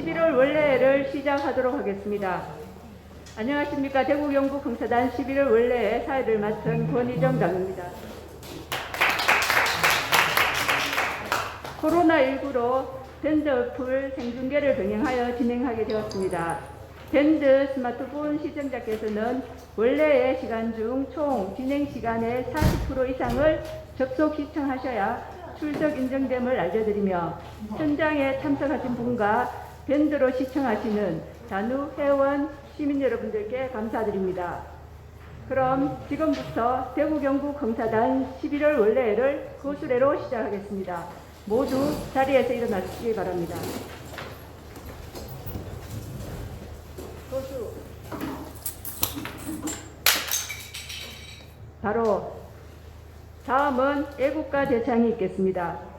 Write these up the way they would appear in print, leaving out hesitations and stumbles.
11월 원래회를 시작하도록 하겠습니다. 안녕하십니까. 대구 경북 경사단 11월 원래회 사회를 맡은 권희정 장입니다. 코로나19로 밴드 어플 생중계를 병행하여 진행하게 되었습니다. 밴드 스마트폰 시청자께서는 원래의 시간 중 총 진행 시간의 40% 이상을 접속 시청하셔야 출석 인정됨을 알려드리며, 현장에 참석하신 분과 밴드로 시청하시는 잔우 회원 시민 여러분들께 감사드립니다. 그럼 지금부터 대구 경북 경사단 11월 원래회를 거수례로 시작하겠습니다. 모두 자리에서 일어나시기 바랍니다. 거수. 바로 다음은 애국가 제창이 있겠습니다.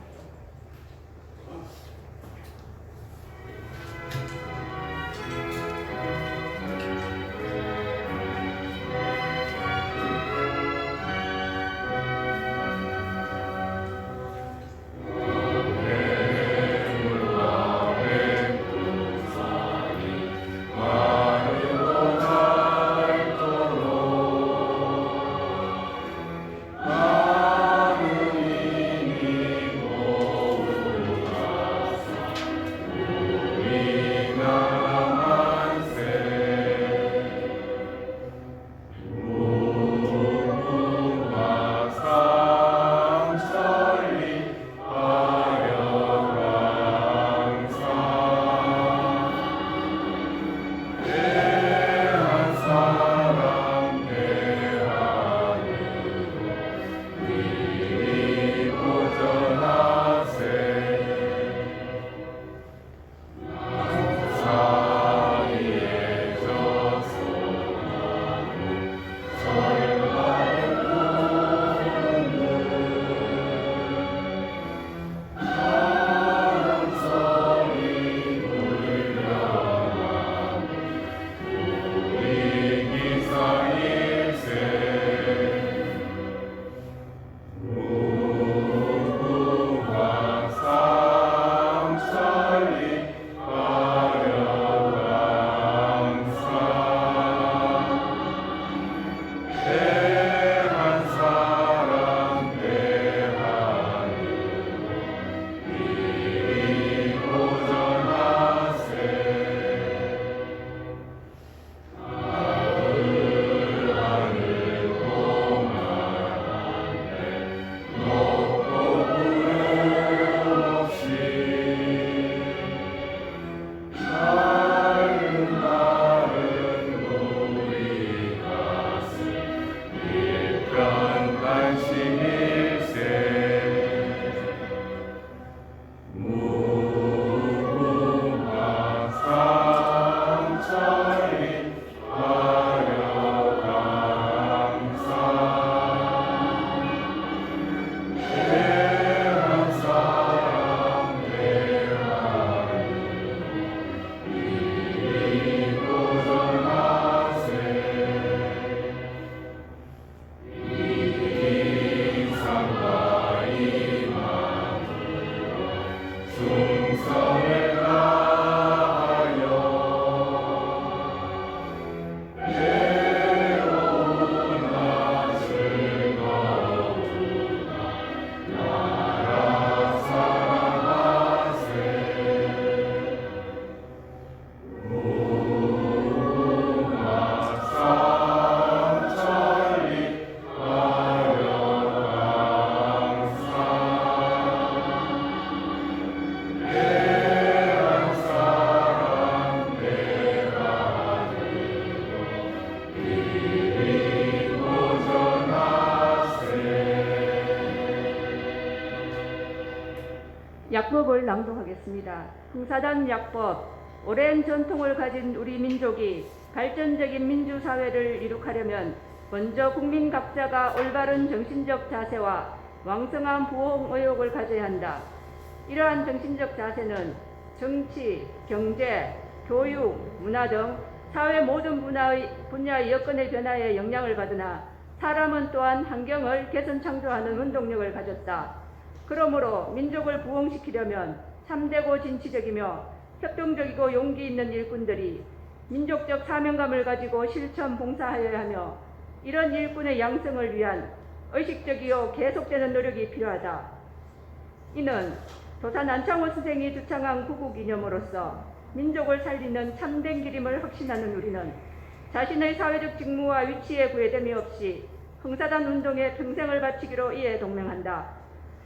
약법을 낭독하겠습니다. 경사단 약법. 오랜 전통을 가진 우리 민족이 발전적인 민주사회를 이룩하려면 먼저 국민 각자가 올바른 정신적 자세와 왕성한 부흥의욕을 가져야 한다. 이러한 정신적 자세는 정치, 경제, 교육, 문화 등 사회 모든 분야의 여건의 변화에 영향을 받으나 사람은 또한 환경을 개선 창조하는 운동력을 가졌다. 그러므로 민족을 부흥시키려면 참되고 진취적이며 협동적이고 용기 있는 일꾼들이 민족적 사명감을 가지고 실천 봉사하여야 하며 이런 일꾼의 양성을 위한 의식적이요 계속되는 노력이 필요하다. 이는 도산 안창호 스승이 주창한 구국이념으로서 민족을 살리는 참된 기림을 확신하는 우리는 자신의 사회적 직무와 위치에 구애됨이 없이 흥사단 운동에 평생을 바치기로 이에 동맹한다.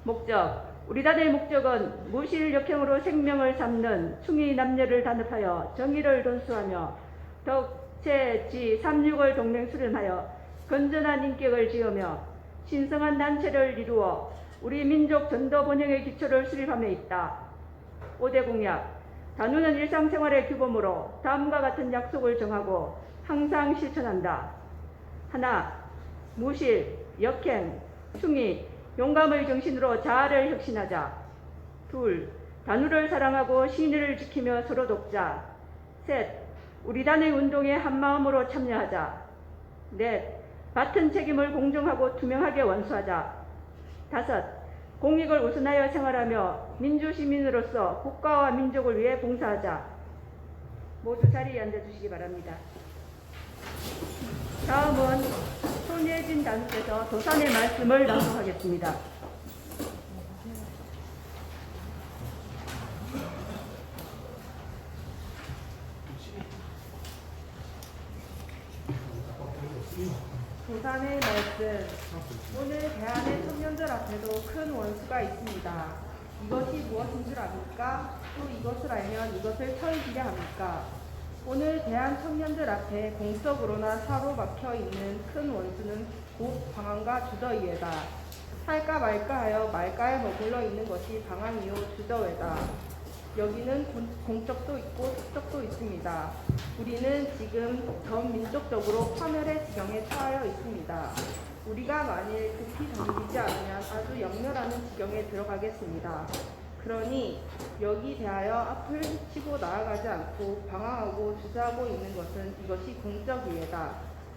목적, 우리 단의 목적은 무실역행으로 생명을 삼는 충의 남녀를 단합하여 정의를 돈수하며 덕체지 3.6을 동맹 수련하여 건전한 인격을 지으며 신성한 단체를 이루어 우리 민족 전도 번영의 기초를 수립함에 있다. 5대 공약, 단우는 일상생활의 규범으로 다음과 같은 약속을 정하고 항상 실천한다. 하나, 무실, 역행, 충의, 용감의 정신으로 자아를 혁신하자. 둘, 단우를 사랑하고 신의를 지키며 서로 돕자. 셋, 우리 단의 운동에 한마음으로 참여하자. 넷, 맡은 책임을 공정하고 투명하게 완수하자. 다섯, 공익을 우선하여 생활하며 민주시민으로서 국가와 민족을 위해 봉사하자. 모두 자리에 앉아주시기 바랍니다. 다음은 손예진 단수께서 도산의 말씀을 낭독하겠습니다. 도산의 말씀. 오늘 대한의 청년들 앞에도 큰 원수가 있습니다. 이것이 무엇인 줄 압니까? 또 이것을 알면 이것을 처리하려 합니까? 오늘 대한 청년들 앞에 공적으로나 사로 막혀 있는 큰 원수는 곧 방황과 주저의회다. 살까 말까 하여 말가에 머물러 있는 것이 방황이요 주저회다. 여기는 공적도 있고 사적도 있습니다. 우리는 지금 전 민족적으로 파멸의 지경에 처하여 있습니다. 우리가 만일 급히 정비지 않으면 아주 역멸하는 지경에 들어가겠습니다. 그러니 여기 대하여 앞을 치고 나아가지 않고 방황하고 주저하고 있는 것은 이것이 공적이외다.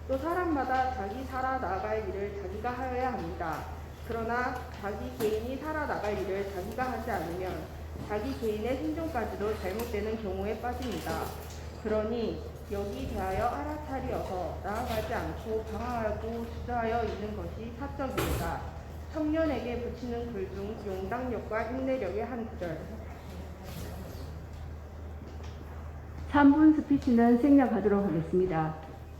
또 사람마다 자기 살아나갈 일을 자기가 하여야 합니다. 그러나 자기 개인이 살아나갈 일을 자기가 하지 않으면 자기 개인의 생존까지도 잘못되는 경우에 빠집니다. 그러니 여기 대하여 알아차리어서 나아가지 않고 방황하고 주저하여 있는 것이 사적입니다. 청년에게 붙이는 글 중 용당력과 인내력의 한 구절. 3분 스피치는 생략하도록 하겠습니다.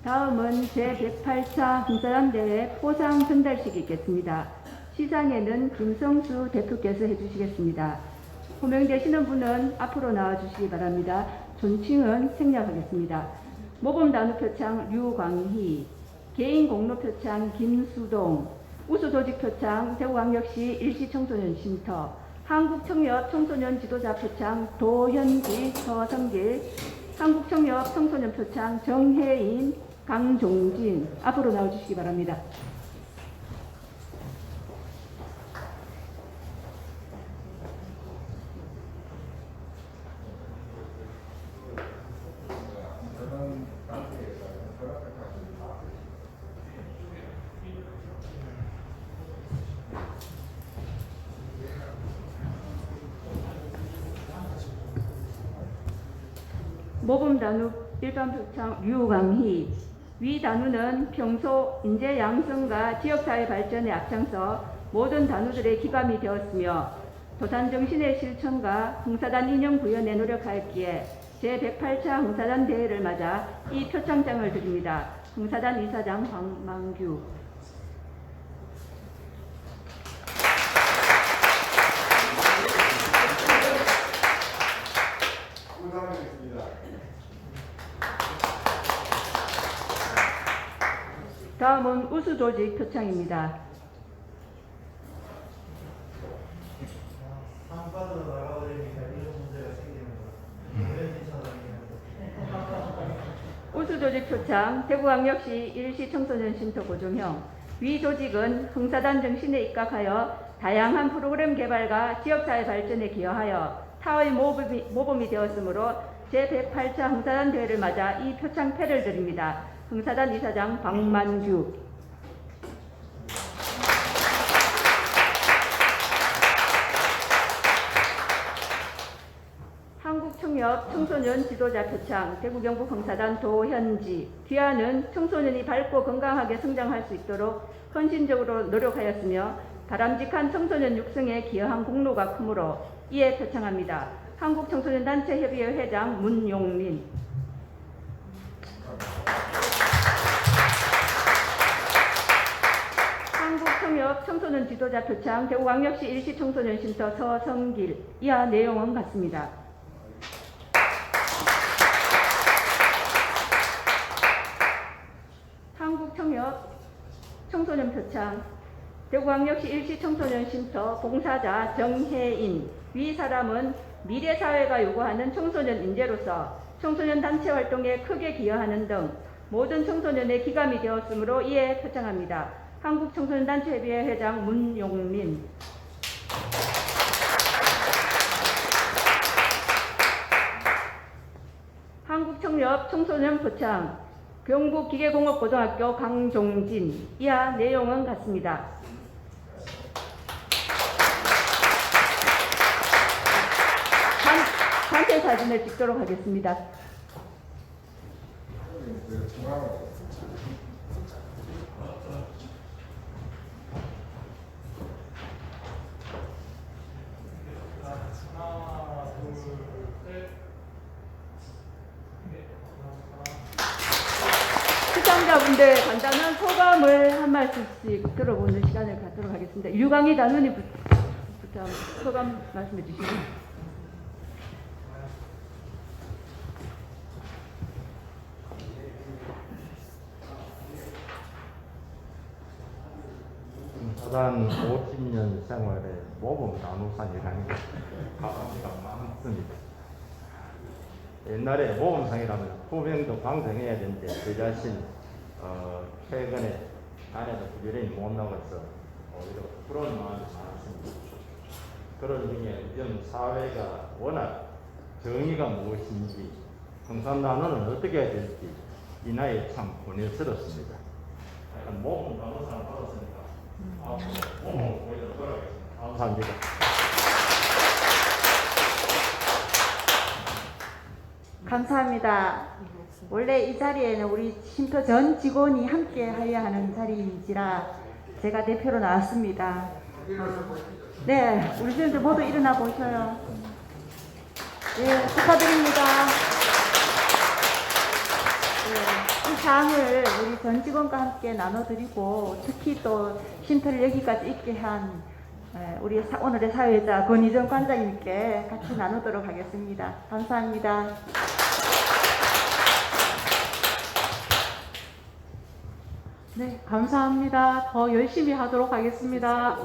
다음은 제108차 흥사단대회 포상 전달식이 있겠습니다. 시상에는 김성수 대표께서 해주시겠습니다. 호명되시는 분은 앞으로 나와주시기 바랍니다. 존칭은 생략하겠습니다. 모범단우 표창 류광희, 개인 공로 표창 김수동, 우수조직 표창 대구광역시 일시청소년 쉼터, 한국청협 청소년 지도자 표창 도현기 서성길, 한국청협 청소년 표창 정혜인 강종진 앞으로 나와주시기 바랍니다. 모범단우 일반 표창 류광희. 위 단우는 평소 인재 양성과 지역사회 발전에 앞장서 모든 단우들의 기감이 되었으며 도산 정신의 실천과 흥사단 인형 구현에 노력하였기에 제108차 흥사단 대회를 맞아 이 표창장을 드립니다. 흥사단 이사장 황만규. 다음은 우수조직 표창입니다. 한pad으로 나가버리니까 이런 문제가 생기는 거야. 우수조직 표창 대구광역시 일시청소년 쉼터 고종형. 위 조직은 흥사단 정신에 입각하여 다양한 프로그램 개발과 지역사회 발전에 기여하여 타의 모범이 되었으므로 제108차 흥사단 대회를 맞아 이 표창패를 드립니다. 흥사단 이사장 박만규. 한국청협 한국청협 청소년 지도자 표창 대구 경북 봉사단 도현지. 귀하는 청소년이 밝고 건강하게 성장할 수 있도록 헌신적으로 노력하였으며 바람직한 청소년 육성에 기여한 공로가 크므로 이에 표창합니다. 한국청소년단체협의회 회장 문용민. 한국청협 청소년 지도자 표창 대구광역시 일시 청소년쉼터 서성길. 이하 내용은 같습니다. 한국청협 청소년 표창 대구광역시 일시 청소년쉼터 봉사자 정혜인. 위 사람은 미래사회가 요구하는 청소년 인재로서 청소년 단체 활동에 크게 기여하는 등 모든 청소년의 기감이 되었으므로 이에 표창합니다. 한국청소년단체협의회 회장 문용민. 한국청협 청소년 표창 경북기계공업고등학교 강종진. 이하 내용은 같습니다. 단체 사진을 찍도록 하겠습니다. 시청자분들 간단한 소감을 한 말씀씩 들어보는 시간을 갖도록 하겠습니다. 유광희 단원이부터 소감 말씀해 주시죠. 사단 50년 생활에 모범 나누상이라는 게 가방가 많습니다. 옛날에 모범상이라면 후배도 방송해야 되는데 제 자신 최근에 안에서 부지런히 못 나가서 오히려 그런 마음이 많았습니다. 그런 중에 요즘 사회가 워낙 정의가 무엇인지 청산 나누는 어떻게 해야 될지 이 나이에 참 고뇌스럽습니다. 모범 나누상을 받았으니까 모범을 보이도록 노력하겠습니다. 감사합니다. 감사합니다. 원래 이 자리에는 우리 쉼터 전 직원이 함께 하여야 하는 자리인지라 제가 대표로 나왔습니다. 네, 우리 선생님들 모두 일어나 보셔요. 네, 축하드립니다. 네, 이 상을 우리 전 직원과 함께 나눠드리고 특히 또 쉼터를 여기까지 있게 한 우리 오늘의 사회자 권희정 관장님께 같이 나누도록 하겠습니다. 감사합니다. 네, 감사합니다. 더 열심히 하도록 하겠습니다.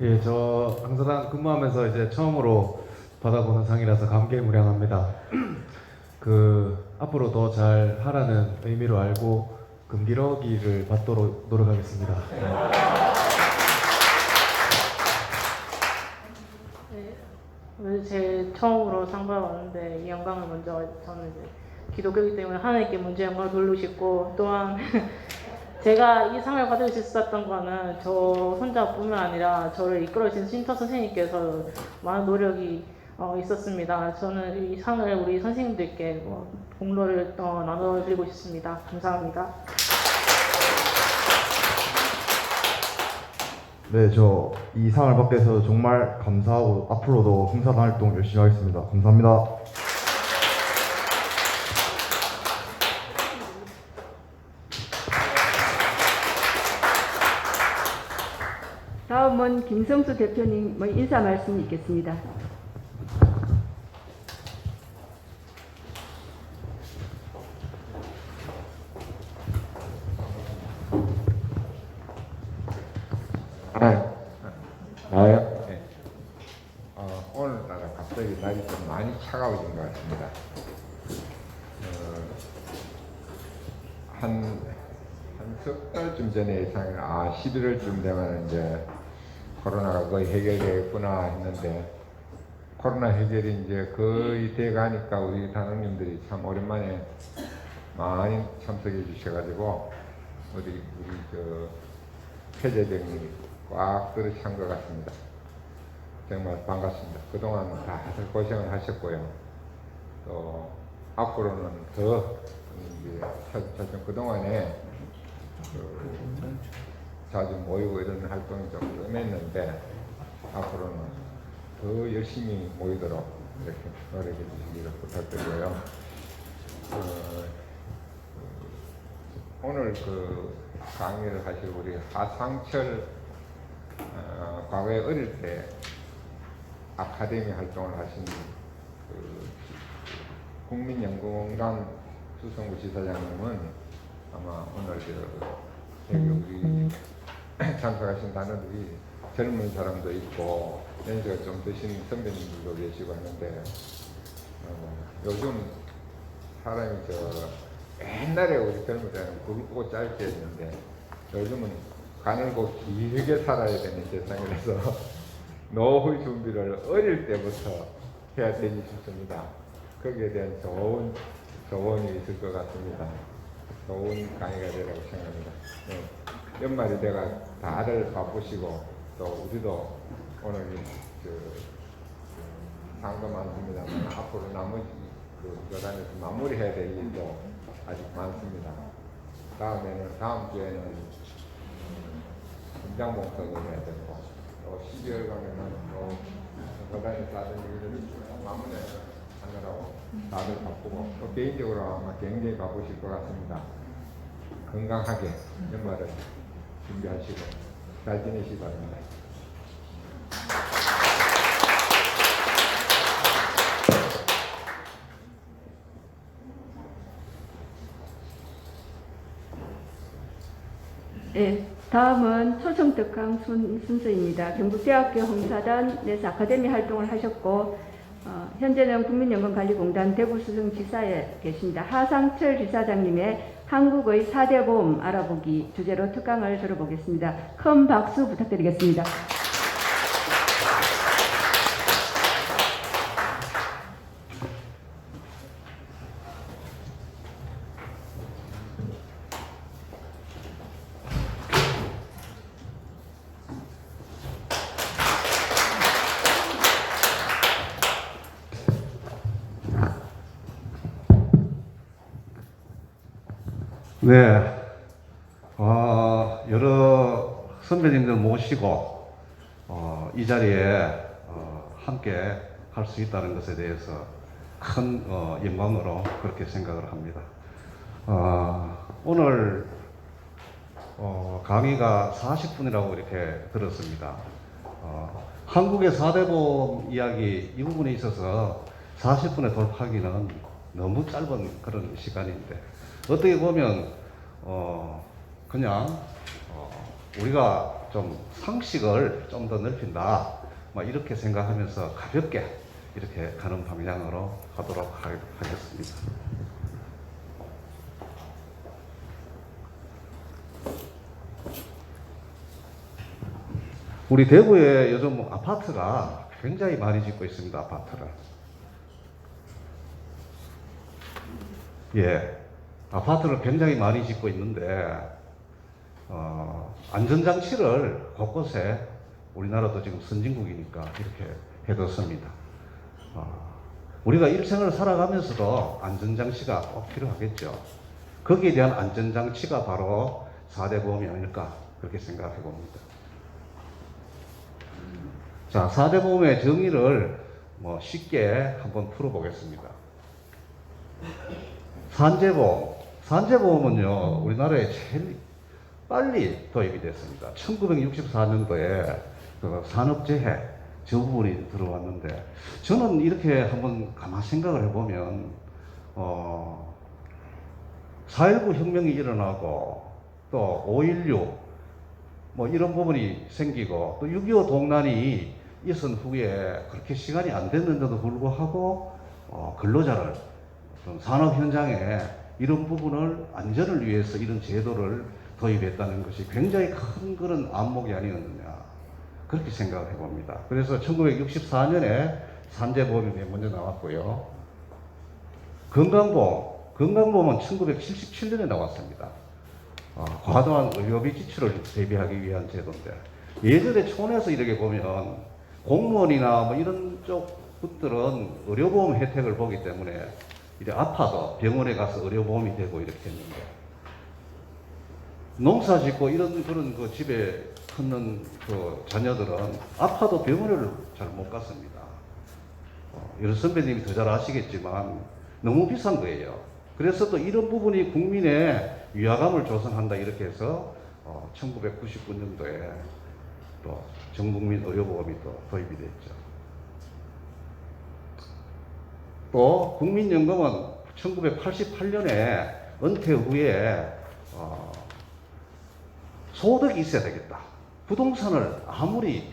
예, 저 항사단 근무하면서 이제 처음으로 받아보는 상이라서 감개무량합니다. 앞으로 더 잘 하라는 의미로 알고 금기러기를 받도록 노력하겠습니다. 오늘 제 처음으로 상 받아봤는데 이 영광을 먼저 저는 이제 기독교이기 때문에 하나님께 먼저 영광을 돌리고 싶고 또한 제가 이 상을 받을 수 있었던 거는 저 혼자뿐만 아니라 저를 이끌어주신 쉼터 선생님께서 많은 노력이 있었습니다. 저는 이 상을 우리 선생님들께 공로를 나눠드리고 싶습니다. 감사합니다. 네, 저 이 상을 받게 해서 정말 감사하고 앞으로도 봉사단 활동 열심히 하겠습니다. 감사합니다. 다음은 김성수 대표님 인사 말씀이 있겠습니다. 네. 오늘따라 갑자기 날이 좀 많이 차가워진 것 같습니다. 한 석 달쯤 전에 예상은 11월쯤 되면 이제 코로나가 거의 해결되겠구나 했는데 코로나 해결이 이제 거의 돼 가니까 우리 단원님들이 참 오랜만에 많이 참석해 주셔가지고 우리 저 폐재병님 꽉 들이찬 것 같습니다. 정말 반갑습니다. 그동안 다들 고생을 하셨고요. 또 앞으로는 더 이제 사실 그동안에 자주 모이고 이런 활동이 좀 뜸했는데 앞으로는 더 열심히 모이도록 이렇게 노력해 주시기를 부탁드리고요. 오늘 그 강의를 하실 우리 하상철 과거에 어릴 때 아카데미 활동을 하신 그 국민연구원관 수성구 지사장님은 아마 오늘 여기 우리 참석하신 단원들이 젊은 사람도 있고 연세가 좀 드신 선배님들도 계시고 하는데 요즘 사람이 옛날에 우리 젊을 때는 굵고 짧게 했는데 요즘은 가늘고 길게 살아야 되는 세상이라서 노후 준비를 어릴 때부터 해야 되니 싶습니다. 거기에 대한 좋은 조언이 있을 것 같습니다. 좋은 강의가 되라고 생각합니다. 네. 연말이 돼가 다들 바쁘시고 또 우리도 오늘 상도 많습니다만 앞으로 나머지 그 교단에서 마무리해야 될 일도 아직 많습니다. 다음 주에는 분장 봉사도 해야 되고 또 12월 가면은 또 교단에서 하던 일들을 마무리하느라고 다들 바쁘고 또 개인적으로 아마 굉장히 바쁘실 것 같습니다. 건강하게 연말을 준비하시고 잘 지내시기 바랍니다. 네, 다음은 초청특강 순서입니다. 경북대학교 홍사단 내에서 아카데미 활동을 하셨고 현재는 국민연금관리공단 대구수성지사에 계십니다. 하상철 지사장님의 한국의 4대 보험 알아보기 주제로 특강을 들어보겠습니다. 큰 박수 부탁드리겠습니다. 네, 여러 선배님들 모시고 이 자리에 함께 할 수 있다는 것에 대해서 큰 영광으로 그렇게 생각을 합니다. 오늘 강의가 40분이라고 이렇게 들었습니다. 한국의 4대 보험 이야기 이 부분에 있어서 40분에 돌파하기는 너무 짧은 그런 시간인데 어떻게 보면 그냥 우리가 좀 상식을 좀 더 넓힌다 이렇게 생각하면서 가볍게 이렇게 가는 방향으로 하도록 하겠습니다. 우리 대구에 요즘 아파트가 굉장히 많이 짓고 있습니다. 아파트를. 예, 아파트를 굉장히 많이 짓고 있는데 안전장치를 곳곳에 우리나라도 지금 선진국이니까 이렇게 해뒀습니다. 우리가 일생을 살아가면서도 안전장치가 꼭 필요하겠죠. 거기에 대한 안전장치가 바로 4대 보험이 아닐까 그렇게 생각해 봅니다. 자, 4대 보험의 정의를 쉽게 한번 풀어보겠습니다. 산재보험. 산재보험은요, 우리나라에 제일 빨리 도입이 됐습니다. 1964년도에 그 산업재해 저 부분이 들어왔는데, 저는 이렇게 한번 가만 생각을 해보면, 4.19 혁명이 일어나고, 또 5.16, 이런 부분이 생기고, 또 6.25 동란이 있은 후에 그렇게 시간이 안 됐는데도 불구하고, 근로자를, 산업 현장에 이런 부분을 안전을 위해서 이런 제도를 도입했다는 것이 굉장히 큰 그런 안목이 아니었느냐 그렇게 생각을 해봅니다. 그래서 1964년에 산재보험이 먼저 나왔고요. 건강보험은 1977년에 나왔습니다. 과도한 의료비 지출을 대비하기 위한 제도인데 예전에 촌에서 이렇게 보면 공무원이나 뭐 이런 쪽 분들은 의료보험 혜택을 보기 때문에 이제 아파도 병원에 가서 의료보험이 되고 이렇게 했는데, 농사 짓고 이런 그런 그 집에 크는 그 자녀들은 아파도 병원을 잘 못 갔습니다. 여러 선배님이 더 잘 아시겠지만 너무 비싼 거예요. 그래서 또 이런 부분이 국민의 위화감을 조성한다 이렇게 해서 1999년도에 또 전국민 의료보험이 또 도입이 됐죠. 또 국민연금은 1988년에 은퇴 후에 소득이 있어야 되겠다. 부동산을 아무리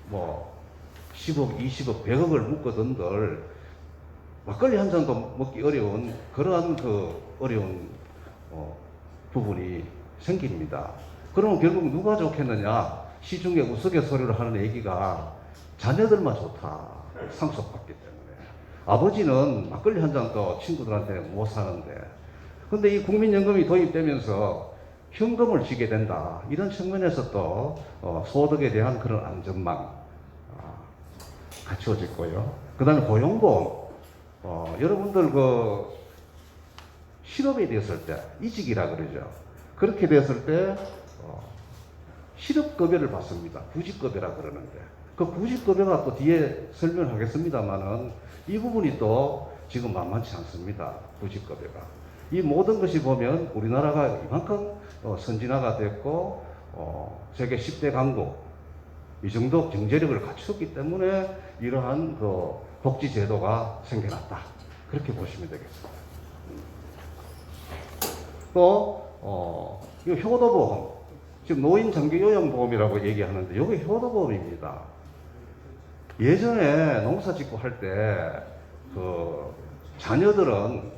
뭐 10억, 20억, 100억을 묶어둔들 막걸리 한 잔도 먹기 어려운 그러한 그 어려운 부분이 생깁니다. 그러면 결국 누가 좋겠느냐? 시중에 우스갯소리를 하는 얘기가 자녀들만 좋다. 상속받기 때문에. 아버지는 막걸리 한 잔도 친구들한테 못 사는데. 근데 이 국민연금이 도입되면서 현금을 지게 된다. 이런 측면에서 또 소득에 대한 그런 안전망 갖추어졌고요. 그 다음에 고용보험. 여러분들 그 실업이 됐을 때, 이직이라 그러죠. 그렇게 됐을 때 실업급여를 받습니다. 구직급여라 그러는데 그 구직급여가 또 뒤에 설명하겠습니다만은 이 부분이 또 지금 만만치 않습니다. 구직급여가. 이 모든 것이 보면 우리나라가 이만큼 선진화가 됐고 세계 10대 강국 이 정도 경제력을 갖추었기 때문에 이러한 그 복지제도가 생겨났다. 그렇게 보시면 되겠습니다. 또 이 효도보험, 지금 노인 장기 요양보험이라고 얘기하는데 이게 효도보험입니다. 예전에 농사 짓고 할 때 그 자녀들은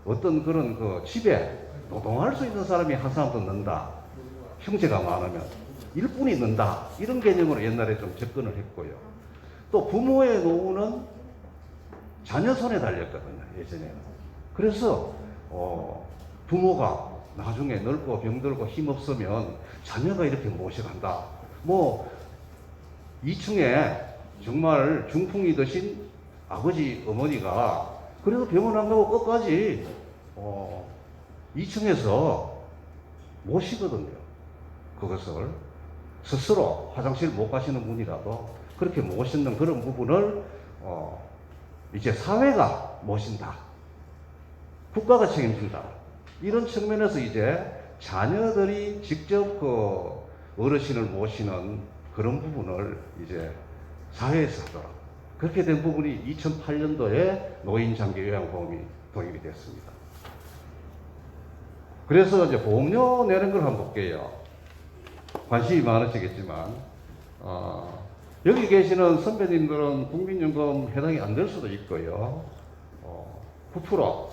어떤 그런 그 집에 노동할 수 있는 사람이 한 사람 더 넣는다. 형제가 많으면 일꾼이 넣는다. 이런 개념으로 옛날에 좀 접근을 했고요. 또 부모의 노후는 자녀 손에 달렸거든요. 예전에는. 그래서 부모가 나중에 늙고 병들고 힘없으면 자녀가 이렇게 모셔간다. 뭐 2층에 정말 중풍이 드신 아버지 어머니가 그래도 병원 안 가고 끝까지 2층에서 모시거든요. 그것을 스스로 화장실 못 가시는 분이라도 그렇게 모시는 그런 부분을 이제 사회가 모신다. 국가가 책임진다. 이런 측면에서 이제 자녀들이 직접 그 어르신을 모시는 그런 부분을 이제 사회에서 하더라. 그렇게 된 부분이 2008년도에 노인장기요양보험이 도입이 됐습니다. 그래서 이제 보험료 내는 걸 한번 볼게요. 관심이 많으시겠지만, 여기 계시는 선배님들은 국민연금 해당이 안 될 수도 있고요. 9%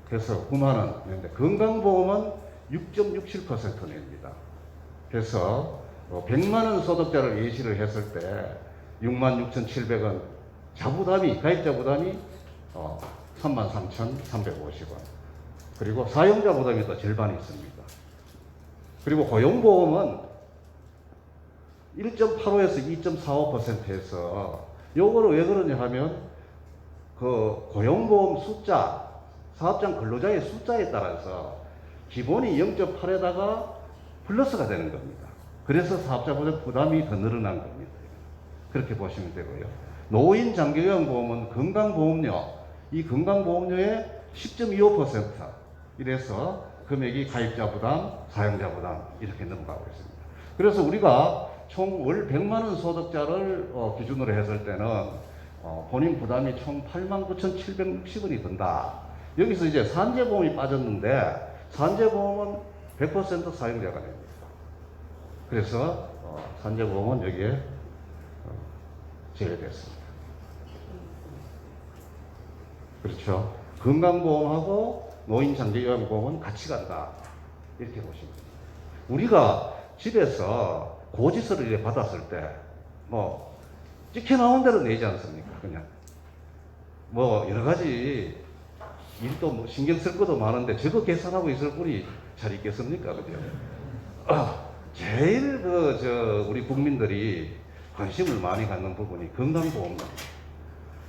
그래서 9만 원 내는데 건강보험은 6.67% 냅니다. 그래서 100만 원 소득자를 예시를 했을 때 66,700원 자부담이 가입자 부담이 33,350원 그리고 사용자 부담이 또 절반이 있습니다. 그리고 고용보험은 1.85에서 2.45%에서 요거를 왜 그러냐 하면 그 고용보험 숫자 사업장 근로자의 숫자에 따라서 기본이 0.8에다가 플러스가 되는 겁니다. 그래서 사업자보다 부담이 더 늘어난 겁니다. 그렇게 보시면 되고요. 노인 장기요양보험은 건강보험료, 이 건강보험료의 10.25% 이래서 금액이 가입자 부담, 사용자 부담 이렇게 넘어가고 있습니다. 그래서 우리가 총 월 100만 원 소득자를 기준으로 했을 때는 본인 부담이 총 89,760원이 든다. 여기서 이제 산재보험이 빠졌는데 산재보험은 100% 사용자가 됩니다. 그래서 산재보험은 여기에 제외됐습니다. 그렇죠. 건강보험하고 노인장기요양보험은 같이 간다. 이렇게 보시면 됩니다. 우리가 집에서 고지서를 받았을 때 뭐 찍혀 나온 대로 내지 않습니까? 그냥 뭐 여러 가지 일도 뭐 신경 쓸 것도 많은데 저거 계산하고 있을 분이 잘 있겠습니까? 그죠? 제일 우리 국민들이 관심을 많이 갖는 부분이 건강보험입니다.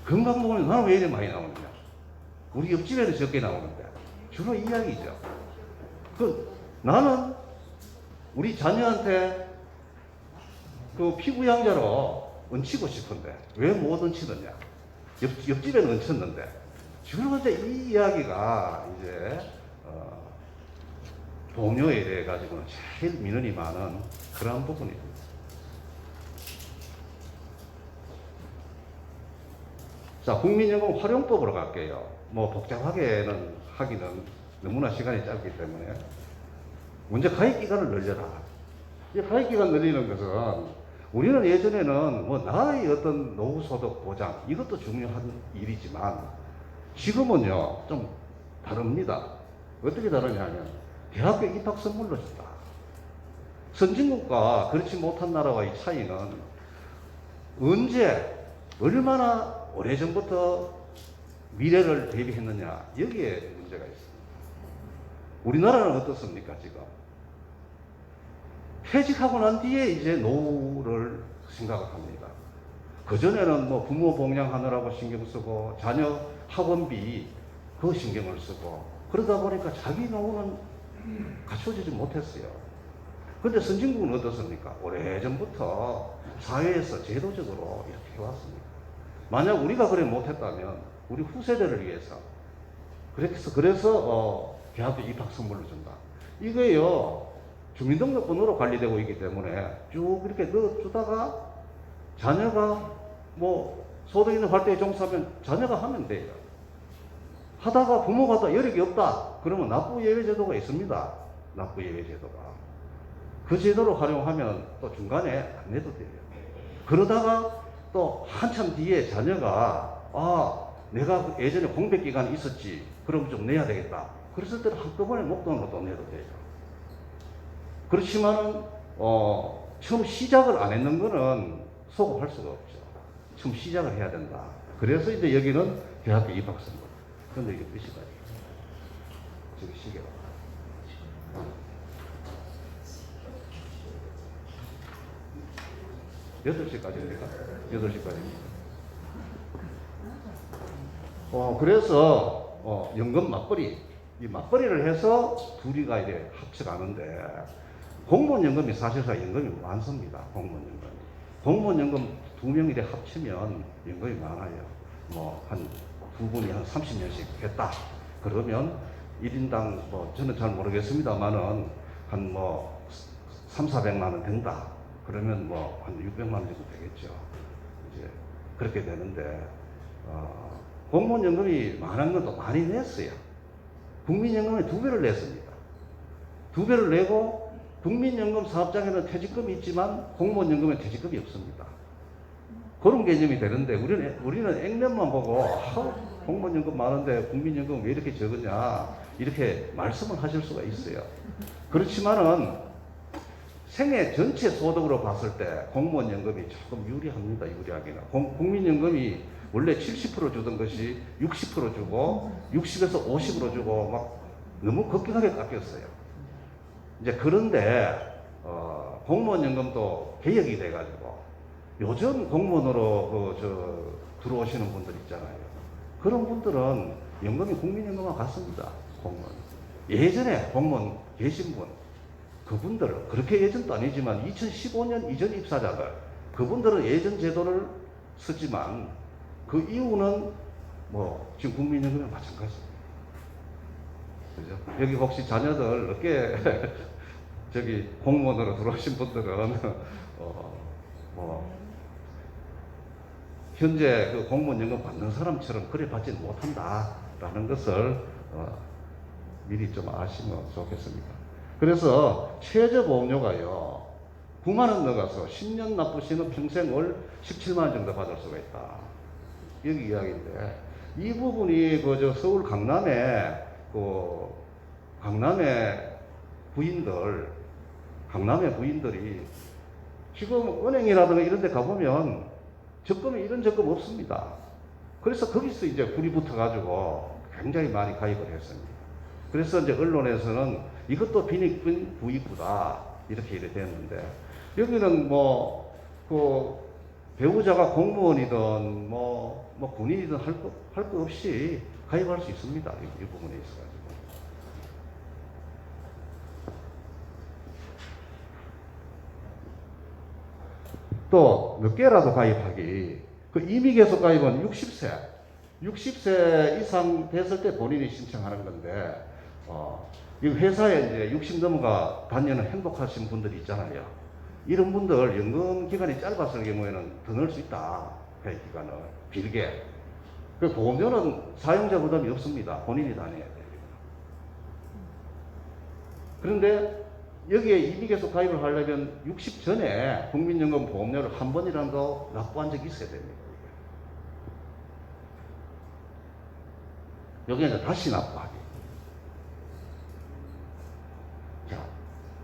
건강보험이 나는 왜 이렇게 많이 나오느냐? 우리 옆집에는 적게 나오는데 주로 이야기죠. 나는 우리 자녀한테 그 피부양자로 얹히고 싶은데 왜 못 얹히느냐? 옆집에는 얹혔는데 주로 이제 이 이야기가 이제 보험료에 대해 가지고는 제일 민원이 많은 그러한 부분입니다. 자, 국민연금 활용법으로 갈게요. 뭐 복잡하게는 하기는 너무나 시간이 짧기 때문에 먼저 가입 기간을 늘려라. 이 가입 기간 늘리는 것은 우리는 예전에는 뭐 나의 어떤 노후소득 보장 이것도 중요한 일이지만 지금은요 좀 다릅니다. 어떻게 다르냐면 대학교 입학 선물로 준다. 선진국과 그렇지 못한 나라와의 차이는 언제 얼마나 오래전부터 미래를 대비했느냐 여기에 문제가 있습니다. 우리나라는 어떻습니까 지금? 퇴직하고 난 뒤에 이제 노후를 생각을 합니다. 그전에는 뭐 부모 봉양하느라고 신경 쓰고 자녀 학원비 그 신경을 쓰고 그러다 보니까 자기 노후는 갖춰지지 못했어요. 근데 선진국은 어떻습니까? 오래전부터 사회에서 제도적으로 이렇게 해왔습니다. 만약 우리가 그래 못했다면 우리 후세대를 위해서 그래서 대학교 입학 선물로 준다. 이거요 주민등록번호로 관리되고 있기 때문에 쭉 이렇게 넣어주다가 자녀가 뭐 소득 있는 활동에 종사하면 자녀가 하면 돼요. 하다가 부모가 또 여력이 없다. 그러면 납부 예외 제도가 있습니다. 납부 예외 제도가. 그 제도를 활용하면 또 중간에 안 내도 돼요. 그러다가 또 한참 뒤에 자녀가 내가 예전에 공백 기간이 있었지. 그럼 좀 내야 되겠다. 그랬을 때는 한꺼번에 목돈으로 또 내도 돼요. 그렇지만은 처음 시작을 안 했는 거는 소급할 수가 없죠. 처음 시작을 해야 된다. 그래서 이제 여기는 대학교 입학 선물. 그런데 이게 몇 시까지? 저기 시계가. 8시까지입니까? 8시까지입니다. 그래서 연금 맞벌이, 이 맞벌이를 해서 둘이가 이제 합쳐가는데 공무원 연금이 사실상 연금이 많습니다. 공무원 연금. 공무원 연금 2명이 이제 합치면 연금이 많아요. 뭐 한 두 분이 한 30년씩 했다. 그러면 1인당 뭐 저는 잘 모르겠습니다만은 한 뭐 300~400만 원 된다. 그러면 뭐 한 600만 원 정도 되겠죠. 이제 그렇게 되는데 공무원 연금이 많은 건 또 많이 냈어요. 국민연금에 2배를 냈습니다. 2배를 내고 국민연금 사업장에는 퇴직금이 있지만 공무원 연금에 퇴직금이 없습니다. 그런 개념이 되는데 우리는 액면만 보고 공무원 연금 많은데 국민연금 왜 이렇게 적으냐 이렇게 말씀을 하실 수가 있어요. 그렇지만은 생애 전체 소득으로 봤을 때 공무원 연금이 조금 유리합니다. 유리하기는. 국민연금이 원래 70% 주던 것이 60% 주고 60에서 50으로 주고 막 너무 급격하게 깎였어요. 이제 그런데 공무원 연금도 개혁이 돼가지고 요즘 공무원으로 들어오시는 분들 있잖아요. 그런 분들은 연금이 국민연금과 같습니다. 공무원. 예전에 공무원 계신 분 그분들 그렇게 예전도 아니지만 2015년 이전 입사자들 그분들은 예전 제도를 쓰지만 그 이유는 뭐 지금 국민연금이 마찬가지입니다. 그죠? 여기 혹시 자녀들 어깨 저기 공무원으로 들어오신 분들은 현재 그 공무원 연금 받는 사람처럼 그래 받지는 못한다라는 것을 미리 좀 아시면 좋겠습니다. 그래서 최저보험료가요 9만 원 넣어가서 10년 납부시는 평생 월 17만 원 정도 받을 수가 있다. 여기 이야기인데 이 부분이 저 서울 강남의 부인들이 지금 은행이라든가 이런 데 가보면 적금에 이런 적금 없습니다. 그래서 거기서 이제 불이 붙어가지고 굉장히 많이 가입을 했습니다. 그래서 이제 언론에서는 이것도 빈익빈 부익부다. 이렇게 됐는데 여기는 뭐 그 배우자가 공무원이든 뭐 군인이든 할 거 없이 가입할 수 있습니다. 이 부분에 있어가지고. 또 몇 개라도 가입하기. 그 임의계속 가입은 60세 이상 됐을 때 본인이 신청하는 건데, 이 회사에 이제 60 넘어가 다니는 행복하신 분들이 있잖아요. 이런 분들 연금 기간이 짧았을 경우에는 더 넣을 수 있다. 가입 기간을 길게. 그 보험료는 사용자 부담이 없습니다. 본인이 다 내야 돼요. 그런데 여기에 임의계속 가입을 하려면 60 전에 국민연금 보험료를 한 번이라도 납부한 적이 있어야 됩니다. 여기에는 다시 납부하기. 자,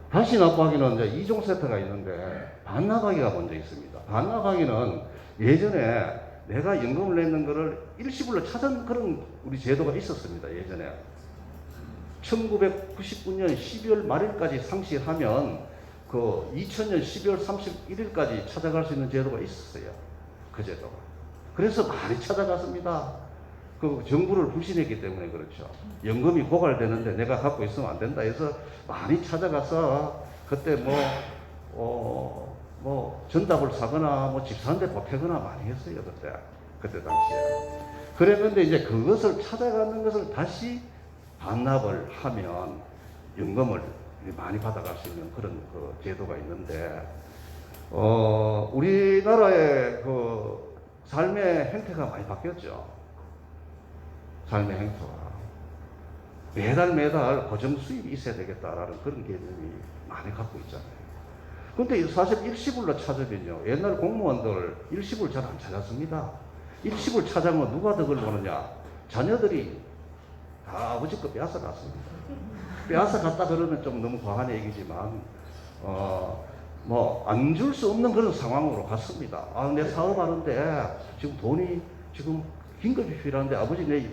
다시 납부하기는 이제 2종 세트가 있는데 반납하기가 먼저 있습니다. 반납하기는 예전에 내가 연금을 냈는 거를 일시불로 찾은 그런 우리 제도가 있었습니다. 예전에 1999년 12월 말일까지 상실하면 그 2000년 12월 31일까지 찾아갈 수 있는 제도가 있었어요. 그 제도가. 그래서 많이 찾아갔습니다. 그 정부를 불신했기 때문에 그렇죠. 연금이 고갈되는데 내가 갖고 있으면 안 된다 해서 많이 찾아가서 그때 뭐 전답을 사거나 뭐 집 사는 데 보태거나 많이 했어요. 그때 당시에. 그랬는데 이제 그것을 찾아가는 것을 다시 반납을 하면 연금을 많이 받아갈 수 있는 그런 그 제도가 있는데, 우리나라의 그 삶의 행태가 많이 바뀌었죠. 삶의 행태가. 매달 고정 수입이 있어야 되겠다라는 그런 개념이 많이 갖고 있잖아요. 근데 사실 일시불로 찾으면요. 옛날 공무원들 일시불 잘 안 찾았습니다. 일시불 찾으면 누가 덕을 보느냐. 자녀들이 다 아버지 거 빼앗아 갔습니다. 빼앗아 갔다 그러면 좀 너무 과한 얘기지만, 안 줄 수 없는 그런 상황으로 갔습니다. 내 사업하는데 지금 돈이 지금 긴급히 필요한데 아버지 내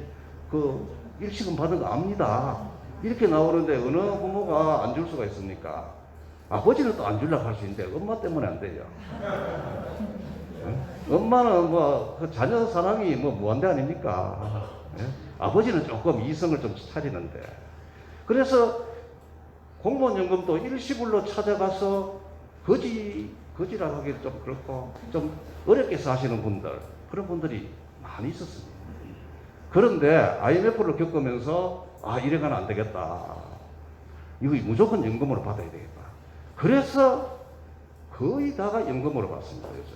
그 일시금 받은 거 압니다. 이렇게 나오는데 어느 부모가 안 줄 수가 있습니까? 아버지는 또 안 주려고 할 수 있는데 엄마 때문에 안 돼요. 엄마는 그 자녀 사랑이 무한대 아닙니까? 아버지는 조금 이성을 좀 차리는데. 그래서 공무원 연금도 일시불로 찾아가서 거지라고 하기 좀 그렇고 좀 어렵게 사시는 분들, 그런 분들이 많이 있었습니다. 그런데 IMF를 겪으면서 이래가는 안 되겠다. 이거 무조건 연금으로 받아야 되겠다. 그래서 거의 다가 연금으로 받습니다. 요즘.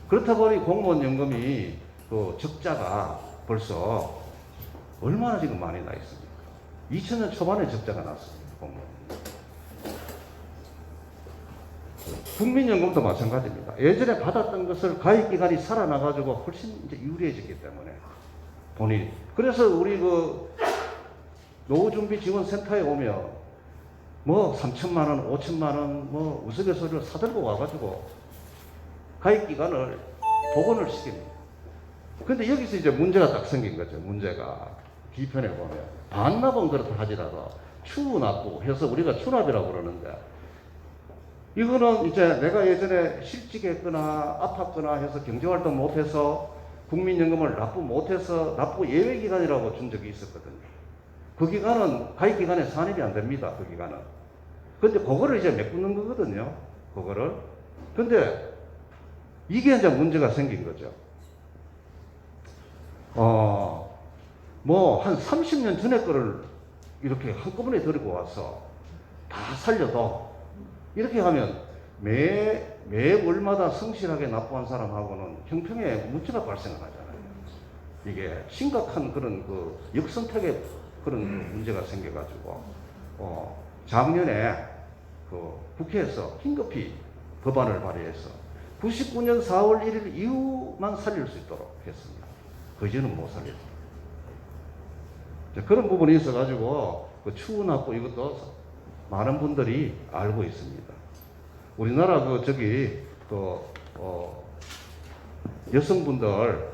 그렇다 보니 공무원 연금이 그 적자가 벌써 얼마나 지금 많이 나 있습니까? 2000년 초반에 적자가 났습니다. 공무원. 국민연금도 마찬가지입니다. 예전에 받았던 것을 가입기간이 살아나가지고 훨씬 이제 유리해졌기 때문에 본인이. 그래서 우리 그 노후준비지원센터에 오면 3천만 원, 5천만 원 우스갯소리를 사들고 와가지고 가입기간을 복원을 시킵니다. 근데 여기서 이제 문제가 딱 생긴 거죠. 문제가 뒤편에 보면 반납은 그렇다 하지라도 추납부 해서 우리가 추납이라고 그러는데, 이거는 이제 내가 예전에 실직했거나 아팠거나 해서 경제활동 못해서 국민연금을 납부 못해서 납부 예외기간이라고 준 적이 있었거든요. 그 기간은 가입기간에 산입이 안 됩니다. 그 기간은. 근데 그거를 이제 메꾸는 거거든요. 그거를. 근데 이게 이제 문제가 생긴 거죠. 한 30년 전에 거를 이렇게 한꺼번에 들고 와서 다 살려도 이렇게 하면 매 월마다 성실하게 납부한 사람하고는 형평에 문제가 발생을 하잖아요. 이게 심각한 그런 그 역선택의 그런 문제가 생겨가지고, 작년에 그 국회에서 긴급히 법안을 발의해서 99년 4월 1일 이후만 살릴 수 있도록 했습니다. 그 이전은 못 살렸습니다. 그런 부분이 있어가지고 그 추후납부 이것도 많은 분들이 알고 있습니다. 우리나라 여성분들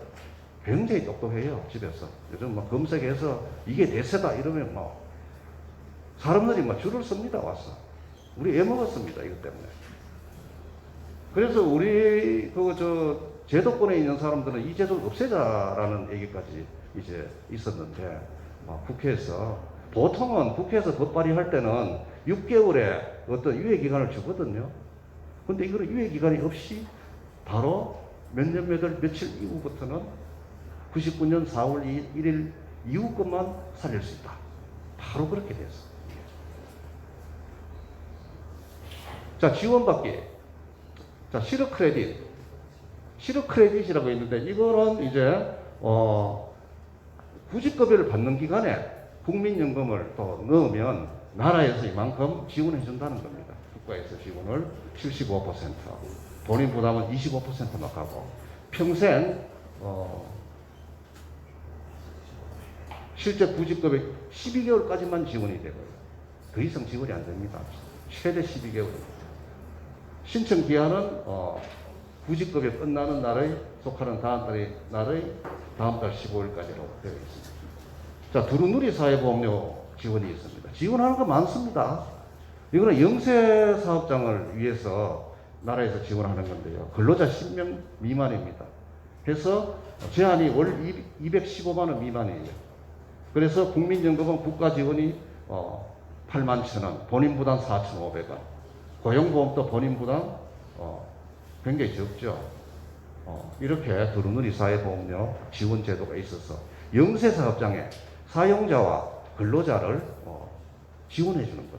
굉장히 똑똑해요. 집에서 요즘 검색해서 이게 대세다 이러면 사람들이 줄을 섭니다. 와서 우리 애먹었습니다. 이것 때문에. 그래서 우리 제도권에 있는 사람들은 이 제도를 없애자라는 얘기까지 이제 있었는데 국회에서 보통은 국회에서 법 발의할 때는 6개월의 어떤 유예 기간을 주거든요. 근데 이거는 유예 기간이 없이 바로 며칠 이후부터는 99년 4월 1일 이후 것만 살릴 수 있다. 바로 그렇게 됐어. 자, 지원받기. 자, 실업 크레딧. 실업 크레딧이라고 있는데 이거는 이제 구직급여를 받는 기간에 국민연금을 또 넣으면 나라에서 이만큼 지원해 준다는 겁니다. 국가에서 지원을 75%, 본인 부담은 25%만 하고 평생 실제 구직급여 12개월까지만 지원이 되고요. 더 이상 지원이 안 됩니다. 최대 12개월입니다. 신청 기한은 구직급여 끝나는 날의 속하는 다음 달 15일까지로 되어 있습니다. 자, 두루누리 사회보험료 지원이 있습니다. 지원하는 거 많습니다. 이거는 영세 사업장을 위해서 나라에서 지원하는 건데요. 근로자 10명 미만입니다. 해서 제한이 월 215만 원 미만이에요. 그래서 국민연금은 국가 지원이 8만 1,000원, 본인 부담 4,500원, 고용보험도 본인 부담 굉장히 적죠. 이렇게 두루누리 사회보험료 지원 제도가 있어서 영세 사업장에 사용자와 근로자를 지원해 주는 겁니다.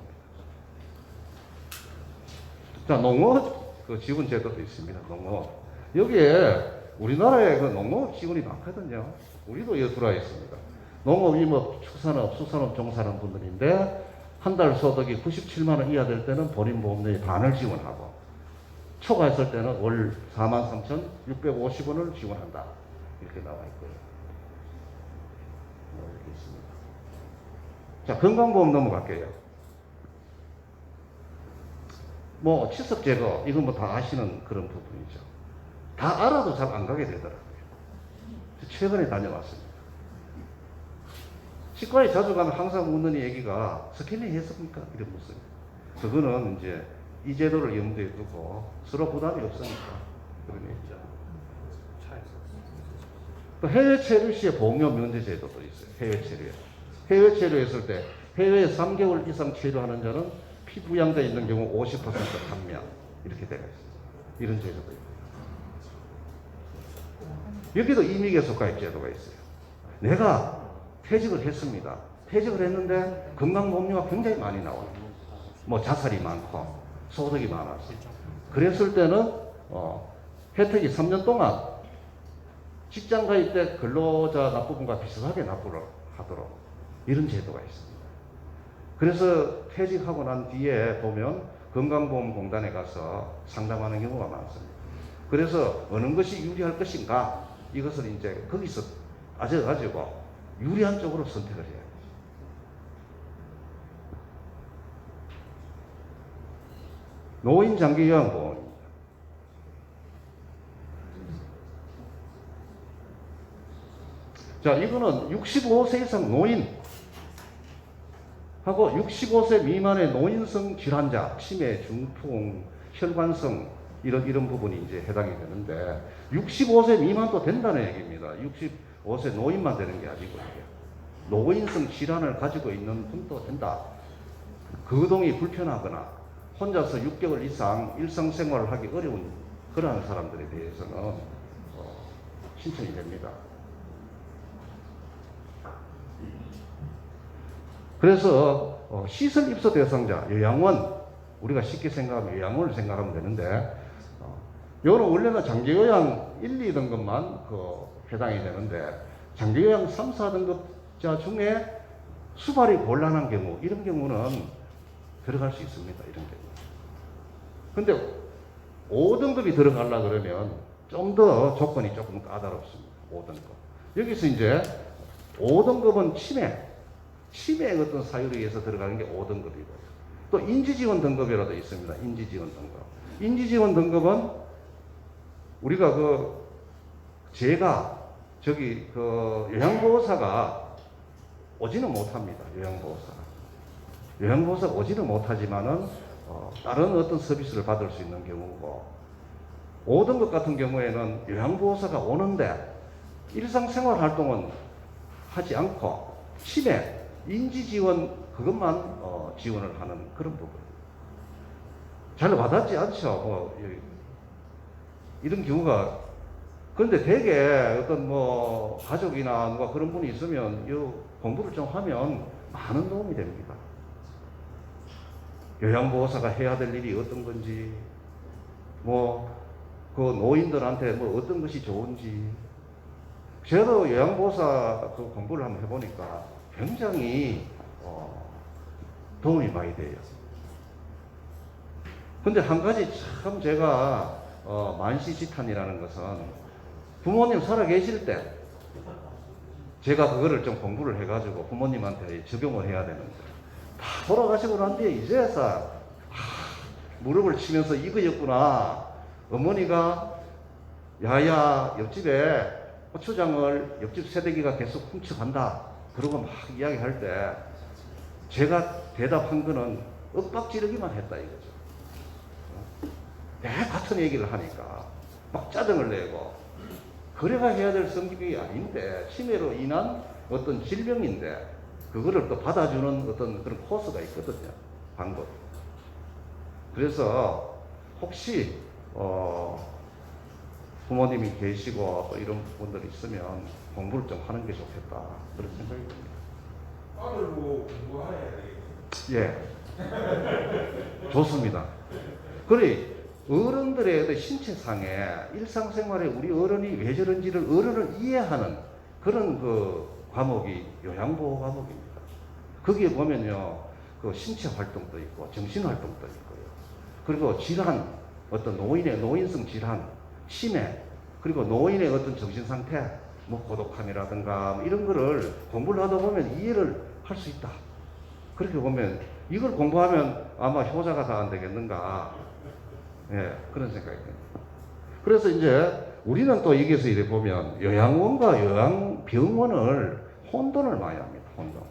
자, 농업 지원 제도도 있습니다. 농업. 여기에 우리나라에 농업 지원이 많거든요. 우리도 여기 들어와 있습니다. 농업, 임업, 축산업, 수산업 종사하는 분들인데 한 달 소득이 97만 원 이하 될 때는 본인 보험료의 반을 지원하고 초과했을 때는 월 43,650원을 지원한다. 이렇게 나와 있고요. 이렇게 있습니다. 자, 건강보험 넘어갈게요. 치석 제거, 이건 다 아시는 그런 부분이죠. 다 알아도 잘 안 가게 되더라고요. 최근에 다녀왔습니다. 치과에 자주 가면 항상 묻는 얘기가 스캐닝 했습니까? 이런 모습. 그거는 이제 이 제도를 염두에 두고 서로 부담이 없으니까 그런 얘기죠. 또 해외 체류 시에 보험료 면제 제도도 있어요. 해외 체류에. 해외 체류했을 때 해외에 3개월 이상 체류하는 자는 피부양자 있는 경우 50% 감면 이렇게 되어 있어요. 이런 제도도 있고. 여기도 임의계속가입 제도가 있어요. 내가 퇴직을 했습니다. 퇴직을 했는데 건강보험료가 굉장히 많이 나와요. 자살이 많고 소득이 많아서. 그랬을 때는 혜택이 3년 동안 직장 가입 때 근로자 납부분과 비슷하게 납부를 하도록 이런 제도가 있습니다. 그래서 퇴직하고 난 뒤에 보면 건강보험공단에 가서 상담하는 경우가 많습니다. 그래서 어느 것이 유리할 것인가 이것을 이제 거기서 따져가지고 유리한 쪽으로 선택을 해야 돼요. 노인 장기 요양보험입니다. 자, 이거는 65세 이상 노인 하고 65세 미만의 노인성 질환자, 치매, 중풍, 혈관성 이런 부분이 이제 해당이 되는데 65세 미만도 된다는 얘기입니다. 65세 노인만 되는 게 아니고 노인성 질환을 가지고 있는 분도 된다. 거동이 불편하거나 혼자서 6개월 이상 일상생활을 하기 어려운 그러한 사람들에 대해서는 신청이 됩니다. 그래서 시설 입소 대상자, 요양원, 우리가 쉽게 생각하면 요양원을 생각하면 되는데 요는 원래는 장기요양 1, 2등급만 해당이 되는데 장기요양 3, 4등급자 중에 수발이 곤란한 경우 이런 경우는 들어갈 수 있습니다. 이런 경우. 근데 5등급이 들어가려고 그러면 좀 더 조건이 조금 까다롭습니다. 5등급. 여기서 이제 5등급은 치매의 어떤 사유에 의해서 들어가는 게 5등급이고요. 또 인지지원 등급이라도 있습니다. 인지지원 등급. 인지지원 등급은 우리가 제가 요양보호사가 오지는 못합니다. 요양보호사가 오지는 못하지만은 다른 어떤 서비스를 받을 수 있는 경우고, 5등급 같은 경우에는 요양보호사가 오는데 일상생활 활동은 하지 않고 치매, 인지지원 그것만 지원을 하는 그런 부분. 잘 와닿지 않죠. 이런 경우가. 그런데 대개 어떤 가족이나 누가 그런 분이 있으면 이 공부를 좀 하면 많은 도움이 됩니다. 요양보호사가 해야 될 일이 어떤 건지, 그 노인들한테 어떤 것이 좋은지. 저도 요양보호사 그 공부를 한번 해보니까 굉장히 도움이 많이 돼요. 근데 한 가지 참 제가 만시지탄이라는 것은, 부모님 살아 계실 때 제가 그거를 좀 공부를 해가지고 부모님한테 적용을 해야 되는데, 다 돌아가시고 난 뒤에 이제서 무릎을 치면서 이거였구나. 어머니가 야야 옆집에 고추장을 옆집 새댁이가 계속 훔쳐간다. 그러고 막 이야기할 때 제가 대답한 거는 윽박지르기만 했다 이거죠. 내 같은 얘기를 하니까 막 짜증을 내고, 그래가 해야 될 성격이 아닌데, 치매로 인한 어떤 질병인데 그거를 또 받아주는 어떤 그런 코스가 있거든요. 방법. 그래서 혹시 부모님이 계시고 또 이런 분들이 있으면 공부를 좀 하는 게 좋겠다, 그런 생각이 듭니다. 아들도 공부해야 되겠죠. 예. 좋습니다. 그래, 어른들의 어떤 신체상에 일상생활에 우리 어른이 왜 저런지를 어른을 이해하는 그런 그 과목이 요양보호 과목입니다. 거기에 보면요, 그 신체 활동도 있고 정신 활동도 있고요. 그리고 질환, 어떤 노인의 노인성 질환, 치매, 그리고 노인의 어떤 정신 상태, 고독함이라든가 이런 거를 공부를 하다 보면 이해를 할 수 있다. 그렇게 보면 이걸 공부하면 아마 효자가 다 안 되겠는가. 예, 그런 생각이 듭니다. 그래서 이제 우리는 또 여기서 이래 보면 요양원과 요양병원을 혼돈을 많이 합니다. 혼돈.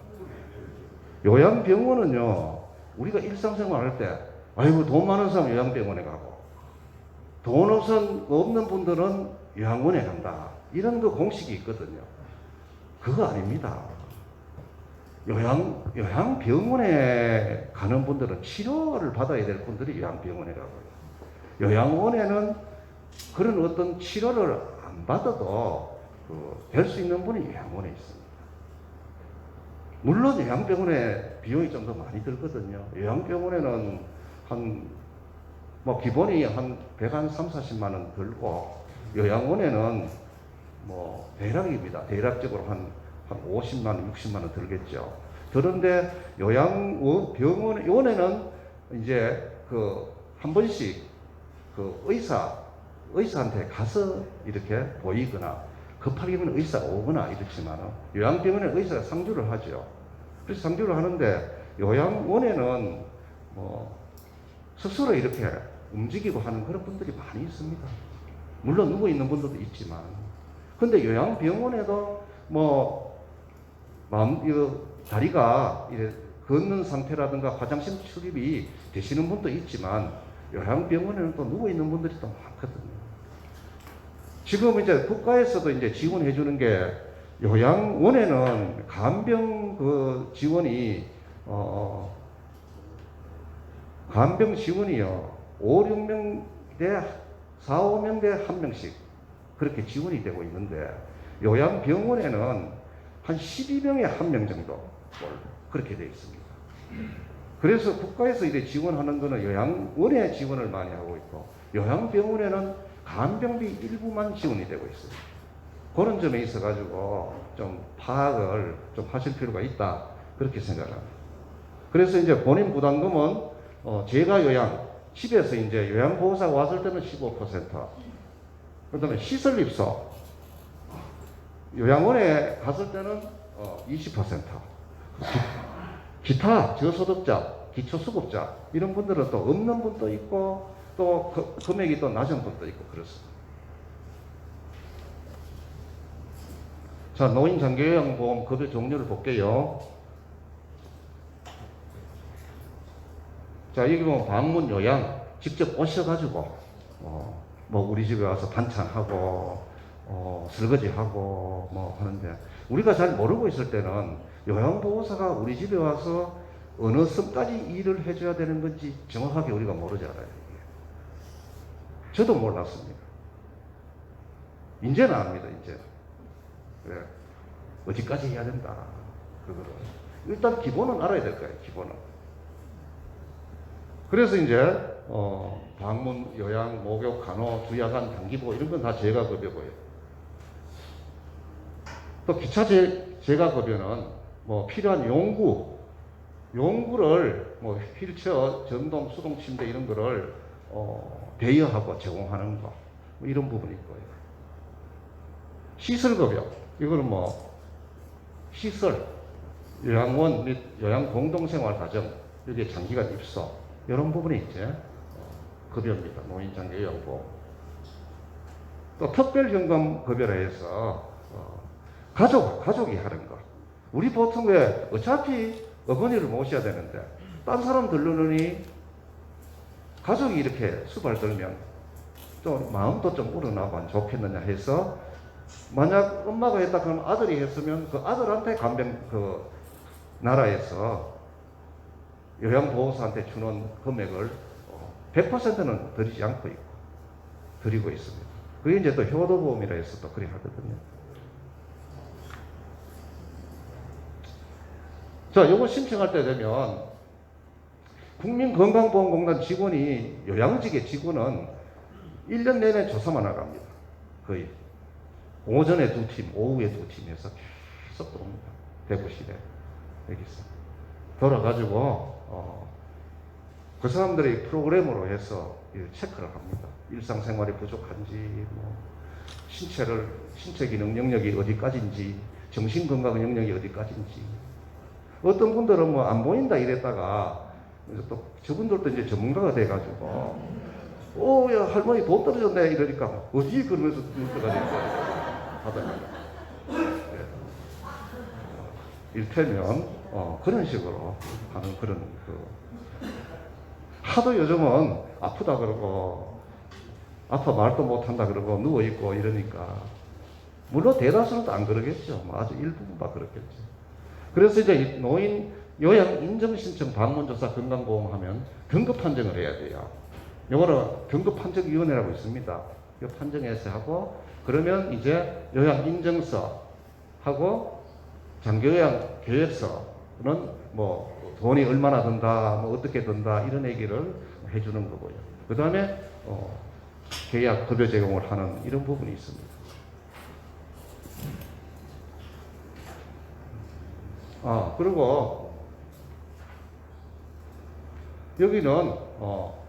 요양병원은요, 우리가 일상생활 할 때, 아이고, 돈 많은 사람 요양병원에 가고, 돈 없는 분들은 요양원에 간다. 이런 그 공식이 있거든요. 그거 아닙니다. 요양병원에 가는 분들은 치료를 받아야 될 분들이 요양병원에 가고요. 요양원에는 그런 어떤 치료를 안 받아도 될 수 있는 분이 요양원에 있습니다. 물론 요양병원에 비용이 좀 더 많이 들거든요. 요양병원에는 기본이 한 130, 40만 원 들고, 요양원에는 대략입니다. 대략적으로 한 50만 원, 60만 원 들겠죠. 그런데 요양병원에는 이제 한 번씩 의사한테 가서 이렇게 보이거나, 급하게는 의사가 오거나 이렇지만, 요양병원에 의사가 상주를 하죠. 그래서 상주를 하는데, 요양원에는 스스로 이렇게 움직이고 하는 그런 분들이 많이 있습니다. 물론 누워 있는 분들도 있지만. 근데 요양병원에도 다리가 걷는 상태라든가 화장실 출입이 되시는 분도 있지만, 요양병원에는 또 누워 있는 분들이 또 많거든요. 지금 이제 국가에서도 이제 지원해 주는 게, 요양원에는 간병 지원이 간병 지원이요, 5, 6명 대 4, 5명 대 1명씩 그렇게 지원이 되고 있는데, 요양병원에는 한 12명에 1명 정도 그렇게 되어 있습니다. 그래서 국가에서 이제 지원하는 거는 요양원에 지원을 많이 하고 있고, 요양병원에는 간병비 일부만 지원이 되고 있어요. 그런 점에 있어가지고 좀 파악을 좀 하실 필요가 있다, 그렇게 생각합니다. 그래서 이제 본인 부담금은 제가 집에서 이제 요양보호사가 왔을 때는 15%, 그 다음에 시설입소, 요양원에 갔을 때는 20%, 기타 저소득자, 기초수급자 이런 분들은 또 없는 분도 있고, 또 금액이 또 낮은 분도 있고 그렇습니다. 자, 노인장기요양보험 급여 종류를 볼게요. 자, 자, 여기 보면 방문 요양 직접 오셔가지고 뭐 우리 집에 와서 반찬하고 설거지하고 뭐 하는데, 우리가 잘 모르고 있을 때는 요양보호사가 우리 집에 와서 어느 선까지 일을 해줘야 되는 건지 정확하게 우리가 모르잖아요. 저도 몰랐습니다. 이제는 압니다. 이제 그래. 어디까지 해야 된다. 그거를 일단 기본은 알아야 될 거예요. 기본은. 그래서 이제 방문, 요양, 목욕, 간호, 주야간, 단기보 이런 건 다 재가급여고요. 또 기차 재가급여는 뭐 필요한 용구를 뭐 휠체어, 전동, 수동 침대 이런 거를 대여하고 제공하는 거, 뭐 이런 부분이 있고요. 시설급여, 이거는 뭐 시설, 요양원 및 요양 공동생활가정, 여기에 장기간 입소 이런 부분이 이제 급여입니다. 노인 장기 요양보험. 또 특별현금 급여라 해서 가족이 하는 거. 우리 보통 왜 어차피 어머니를 모셔야 되는데 딴 사람 들르느니 가족이 이렇게 수발 들면 좀 마음도 좀 우러나고 안 좋겠느냐 해서, 만약 엄마가 했다 그러면 아들이 했으면 그 아들한테 그 나라에서 요양보호사한테 주는 금액을 100%는 드리지 않고 있고 드리고 있습니다. 그게 이제 또 효도보험이라 해서 또 그리 하거든요. 자, 요거 신청할 때 되면 국민건강보험공단 직원이, 요양직의 직원은 1년 내내 조사만 나갑니다. 거의 오전에 2팀, 오후에 2팀 해서 계속 들어옵니다. 대구시에 여기서 돌아가지고 그 사람들이 프로그램으로 해서 체크를 합니다. 일상생활이 부족한지, 뭐 신체 기능 영역이 어디까지인지, 정신 건강 영역이 어디까지인지. 어떤 분들은 뭐 안 보인다 이랬다가 또 저분들도 이제 전문가가 돼가지고 야 할머니 돈 떨어졌네 이러니까 어디 그러면서 눈떠가 하더라고요. 일테면 그런 식으로 하는 그런 하도 요즘은 아프다 그러고 아파 말도 못한다 그러고 누워있고 이러니까, 물론 대다수는 안 그러겠죠. 뭐 아주 일부분만 그렇겠죠. 그래서 이제 노인 요양 인정신청 방문조사 건강보험 하면 등급 판정을 해야 돼요. 요거는 등급판정위원회라고 있습니다. 이 판정해서 하고, 그러면 이제 요양 인증서 하고 장기요양 계획서는 뭐 돈이 얼마나 든다, 뭐 어떻게 든다 이런 얘기를 해주는 거고요. 그 다음에 계약 급여 제공을 하는 이런 부분이 있습니다. 그리고 여기는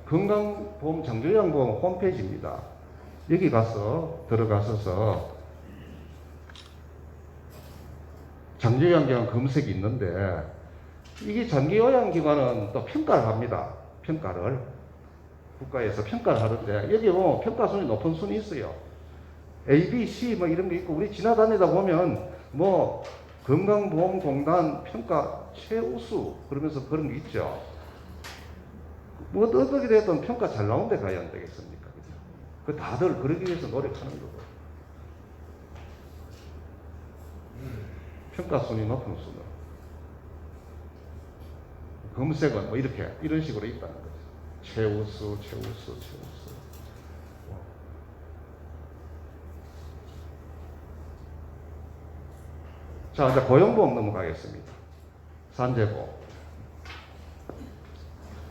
건강보험 장기요양보험 홈페이지입니다. 여기 들어가셔서 장기요양기관 검색이 있는데, 이게 장기요양기관은 또 평가를 합니다. 평가를 국가에서 평가를 하는데, 여기 보면 평가순위 높은 순위 있어요. A, B, C 뭐 이런 게 있고, 우리 지나다니다 보면 뭐 건강보험공단 평가 최우수 그러면서 그런 게 있죠. 뭐 어떻게 됐든 평가 잘 나온 데 가야 안 되겠습니까? 그죠? 그 다들 그러기 위해서 노력하는 거고. 평가 순위 높은 순으로. 검색은 뭐 이런 식으로 있다는 거죠. 최우수. 자, 이제 고용보험 넘어가겠습니다. 산재보험.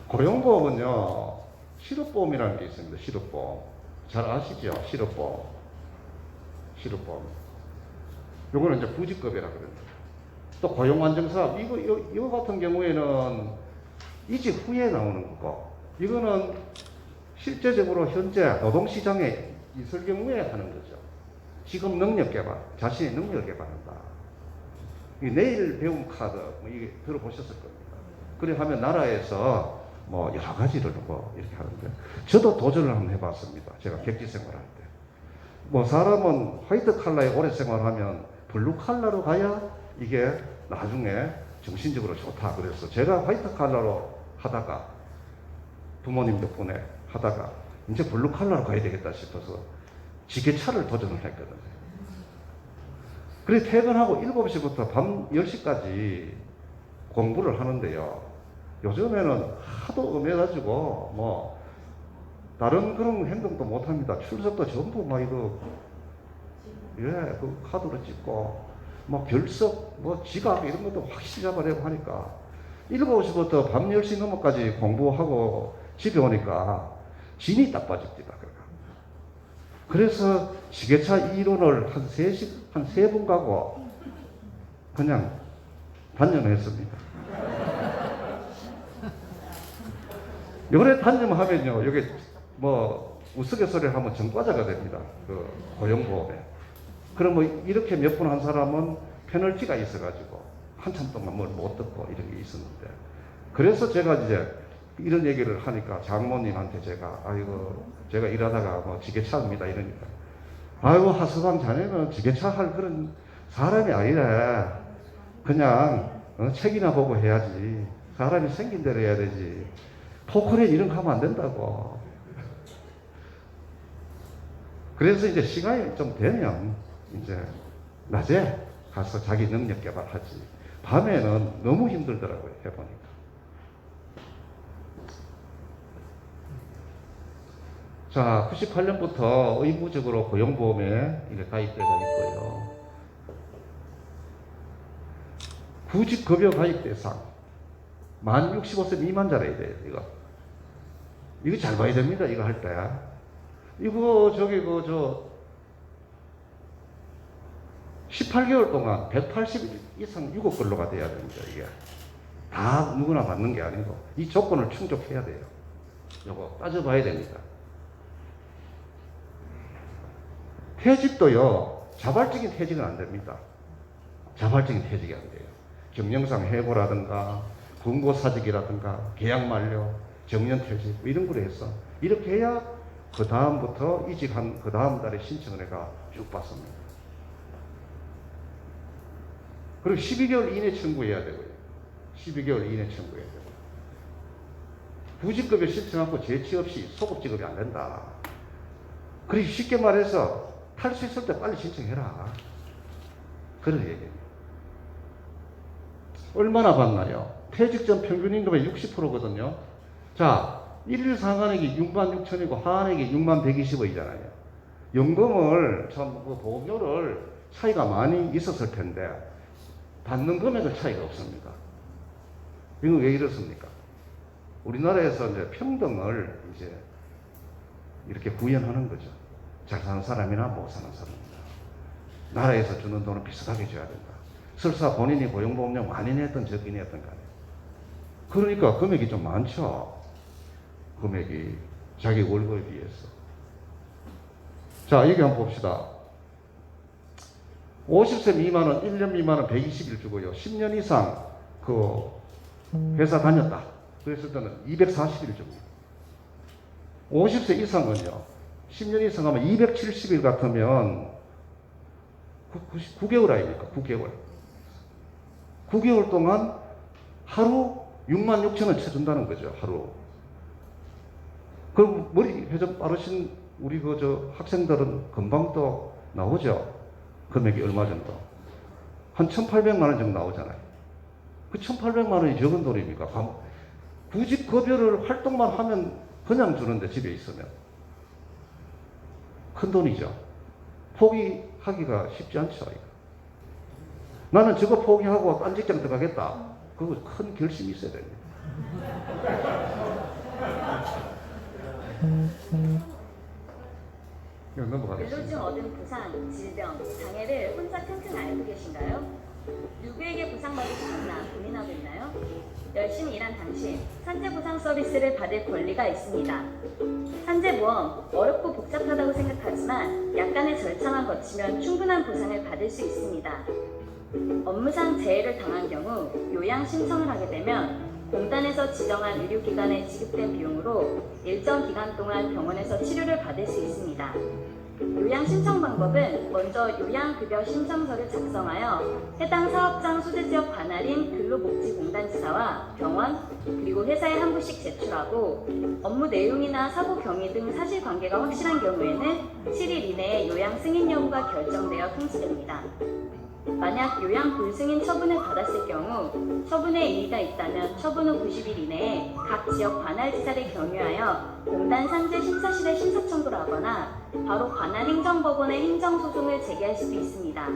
고용보험은요, 실업보험이라는 게 있습니다. 실업보험. 잘 아시죠? 실업보험. 요거는 이제 부직급여라 그럽니다. 또 고용안정사업. 이거 같은 경우에는 이직 후에 나오는 거고, 이거는 실제적으로 현재 노동시장에 있을 경우에 하는 거죠. 직업 능력 개발, 자신의 능력을 개발한다. 내일 배움 카드, 뭐 이게 들어보셨을 겁니다. 그래 하면 나라에서 뭐 여러 가지를 뭐 이렇게 하는데, 저도 도전을 한번 해봤습니다. 제가 객지 생활할 때. 뭐 사람은 화이트 칼라에 오래 생활하면 블루 칼라로 가야 이게 나중에 정신적으로 좋다. 그래서 제가 화이트 칼라로 하다가 부모님 덕분에 하다가 이제 블루칼라로 가야 되겠다 싶어서 지게차를 도전을 했거든요. 그래 퇴근하고 7시부터 밤 10시까지 공부를 하는데요. 요즘에는 하도 음해가지고 뭐 다른 그런 행동도 못합니다. 출석도 전부 막 이거 그 카드로 찍고 뭐 결석 뭐 지각 이런 것도 확실히 잡아내고 하니까 7시부터 밤 10시 넘어까지 공부하고 집에 오니까 진이 딱 빠집니다. 그래서 지게차 이론을 한 3분 가고 그냥 단념했습니다. 요래 단념하면요, 여기 뭐 우스갯소리를 하면 전과자가 됩니다. 그 고용보험에. 그럼 뭐 이렇게 몇 분 한 사람은 페널티가 있어가지고 한참 동안 뭘 못 듣고 이런 게 있었는데, 그래서 제가 이제 이런 얘기를 하니까 장모님한테 제가 일하다가 뭐 지게차입니다 이러니까, 아이고 하수방 자네는 지게차 할 그런 사람이 아니래. 그냥 책이나 보고 해야지. 사람이 생긴 대로 해야 되지. 포크레인 이런 거 하면 안 된다고. 그래서 이제 시간이 좀 되면 이제 낮에 가서 자기 능력 개발하지. 밤에는 너무 힘들더라고요, 해보니까. 자, 98년부터 의무적으로 고용보험에 이게 가입되어 있고요. 구직급여 가입 대상 만 65세 미만 자라야 돼요. 이거 잘 봐야 됩니다. 이거 할 때. 이거 18개월 동안 180일 이상 유급 근로가 돼야 됩니다. 이게 다 누구나 받는 게 아니고 이 조건을 충족해야 돼요. 이거 따져봐야 됩니다. 퇴직도요, 자발적인 퇴직은 안 됩니다. 자발적인 퇴직이 안 돼요. 경영상 해고라든가 권고사직이라든가 계약 만료, 정년퇴직 뭐 이런 거로 해서 이렇게 해야 그 다음부터 이직한 그 다음 달에 신청을 해가 쭉 받습니다. 그리고 12개월 이내 청구해야 되고요. 12개월 이내 청구해야 되고. 구직급여 신청하고 재취 없이 소급지급이 안 된다. 그리고 쉽게 말해서 탈 수 있을 때 빨리 신청해라. 그런 얘기입니다. 얼마나 받나요? 퇴직 전 평균 임금의 60%거든요. 자, 1일 상한액이 66,000이고 하한액이 61,120원이잖아요. 연금을 그 보험료를 차이가 많이 있었을 텐데 받는 금액은 차이가 없습니다. 이건 왜 이렇습니까? 우리나라에서 이제 평등을 이제 이렇게 구현하는 거죠. 잘 사는 사람이나 못 사는 사람이나 나라에서 주는 돈은 비슷하게 줘야 된다. 설사 본인이 고용보험료 많이 냈든 적게 냈든 간에. 그러니까 금액이 좀 많죠. 금액이 자기 월급에 비해서. 자, 여기 한번 봅시다. 50세 미만은 1년 미만은 120일 주고요. 10년 이상 그 회사 다녔다. 그랬을 때는 240일 줍니다. 50세 이상은요. 10년 이상 하면 270일 같으면 9개월 아닙니까? 9개월. 9개월 동안 하루 66,000원 쳐준다는 거죠. 하루. 그럼 머리 회전 빠르신 우리 학생들은 금방 또 나오죠. 금액이 얼마 정도? 한 1,800만 원 정도 나오잖아요. 그 1,800만 원이 적은 돈입니까? 구직급여를 활동만 하면 그냥 주는데 집에 있으면. 큰 돈이죠. 포기하기가 쉽지 않죠. 이거. 나는 저거 포기하고 딴 직장 들어가겠다. 그거 큰 결심이 있어야 됩니다. 넘어가겠습니다. 근로 중 얻은 부상, 질병, 장애를 혼자 튼튼 알고 계신가요? 누구에게 보상받고 싶나 고민하고 있나요? 열심히 일한 당신, 산재보상 서비스를 받을 권리가 있습니다. 산재보험, 어렵고 복잡하다고 생각하지만 약간의 절차만 거치면 충분한 보상을 받을 수 있습니다. 업무상 재해를 당한 경우 요양 신청을 하게 되면 공단에서 지정한 의료기관에 지급된 비용으로 일정 기간 동안 병원에서 치료를 받을 수 있습니다. 요양 신청 방법은 먼저 요양급여 신청서를 작성하여 해당 사업장 소재지역 관할인 근로복지공단지사와 병원 그리고 회사에 한 부씩 제출하고 업무 내용이나 사고 경위 등 사실관계가 확실한 경우에는 7일 이내에 요양 승인 여부가 결정되어 통지됩니다. 만약 요양 불승인 처분을 받았을 경우 처분에 이의가 있다면 처분 후 90일 이내에 각 지역 관할지사를 경유하여 공단 산재 심사실에 심사 청구를 하거나 바로 관할 행정법원에 행정소송을 제기할 수도 있습니다.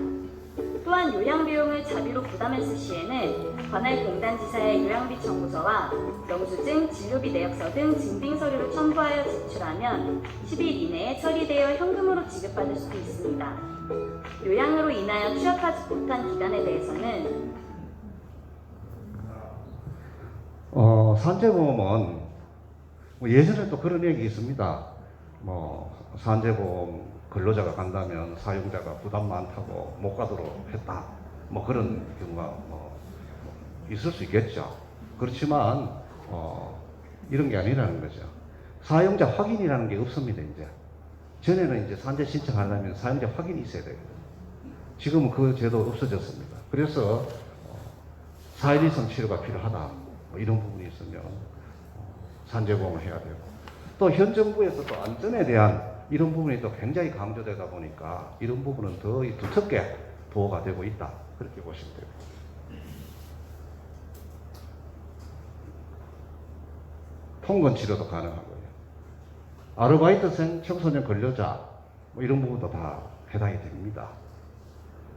또한 요양 비용을 자비로 부담했을 시에는 관할 공단지사의 요양비 청구서와 영수증, 진료비 내역서 등 증빙 서류를 첨부하여 제출하면 10일 이내에 처리되어 현금으로 지급받을 수도 있습니다. 요양으로 인하여 취업하지 못한 기간에 대해서는 산재보험은 뭐 예전에 또 그런 얘기 있습니다. 뭐 산재보험 근로자가 간다면 사용자가 부담 많다고 못 가도록 했다. 뭐 그런 경우가 뭐 있을 수 있겠죠. 그렇지만 이런 게 아니라는 거죠. 사용자 확인이라는 게 없습니다. 이제 전에는 이제 산재 신청하려면 사용자 확인이 있어야 되거든요. 지금은 그 제도 없어졌습니다. 그래서 4일 이상 치료가 필요하다. 뭐 이런 부분이 있으면 산재보험을 해야 되고 또 현 정부에서 또 안전에 대한 이런 부분이 또 굉장히 강조되다 보니까 이런 부분은 더 두텁게 보호가 되고 있다. 그렇게 보시면 됩니다. 통근 치료도 가능하고요. 아르바이트생 청소년 근로자 뭐 이런 부분도 다 해당이 됩니다.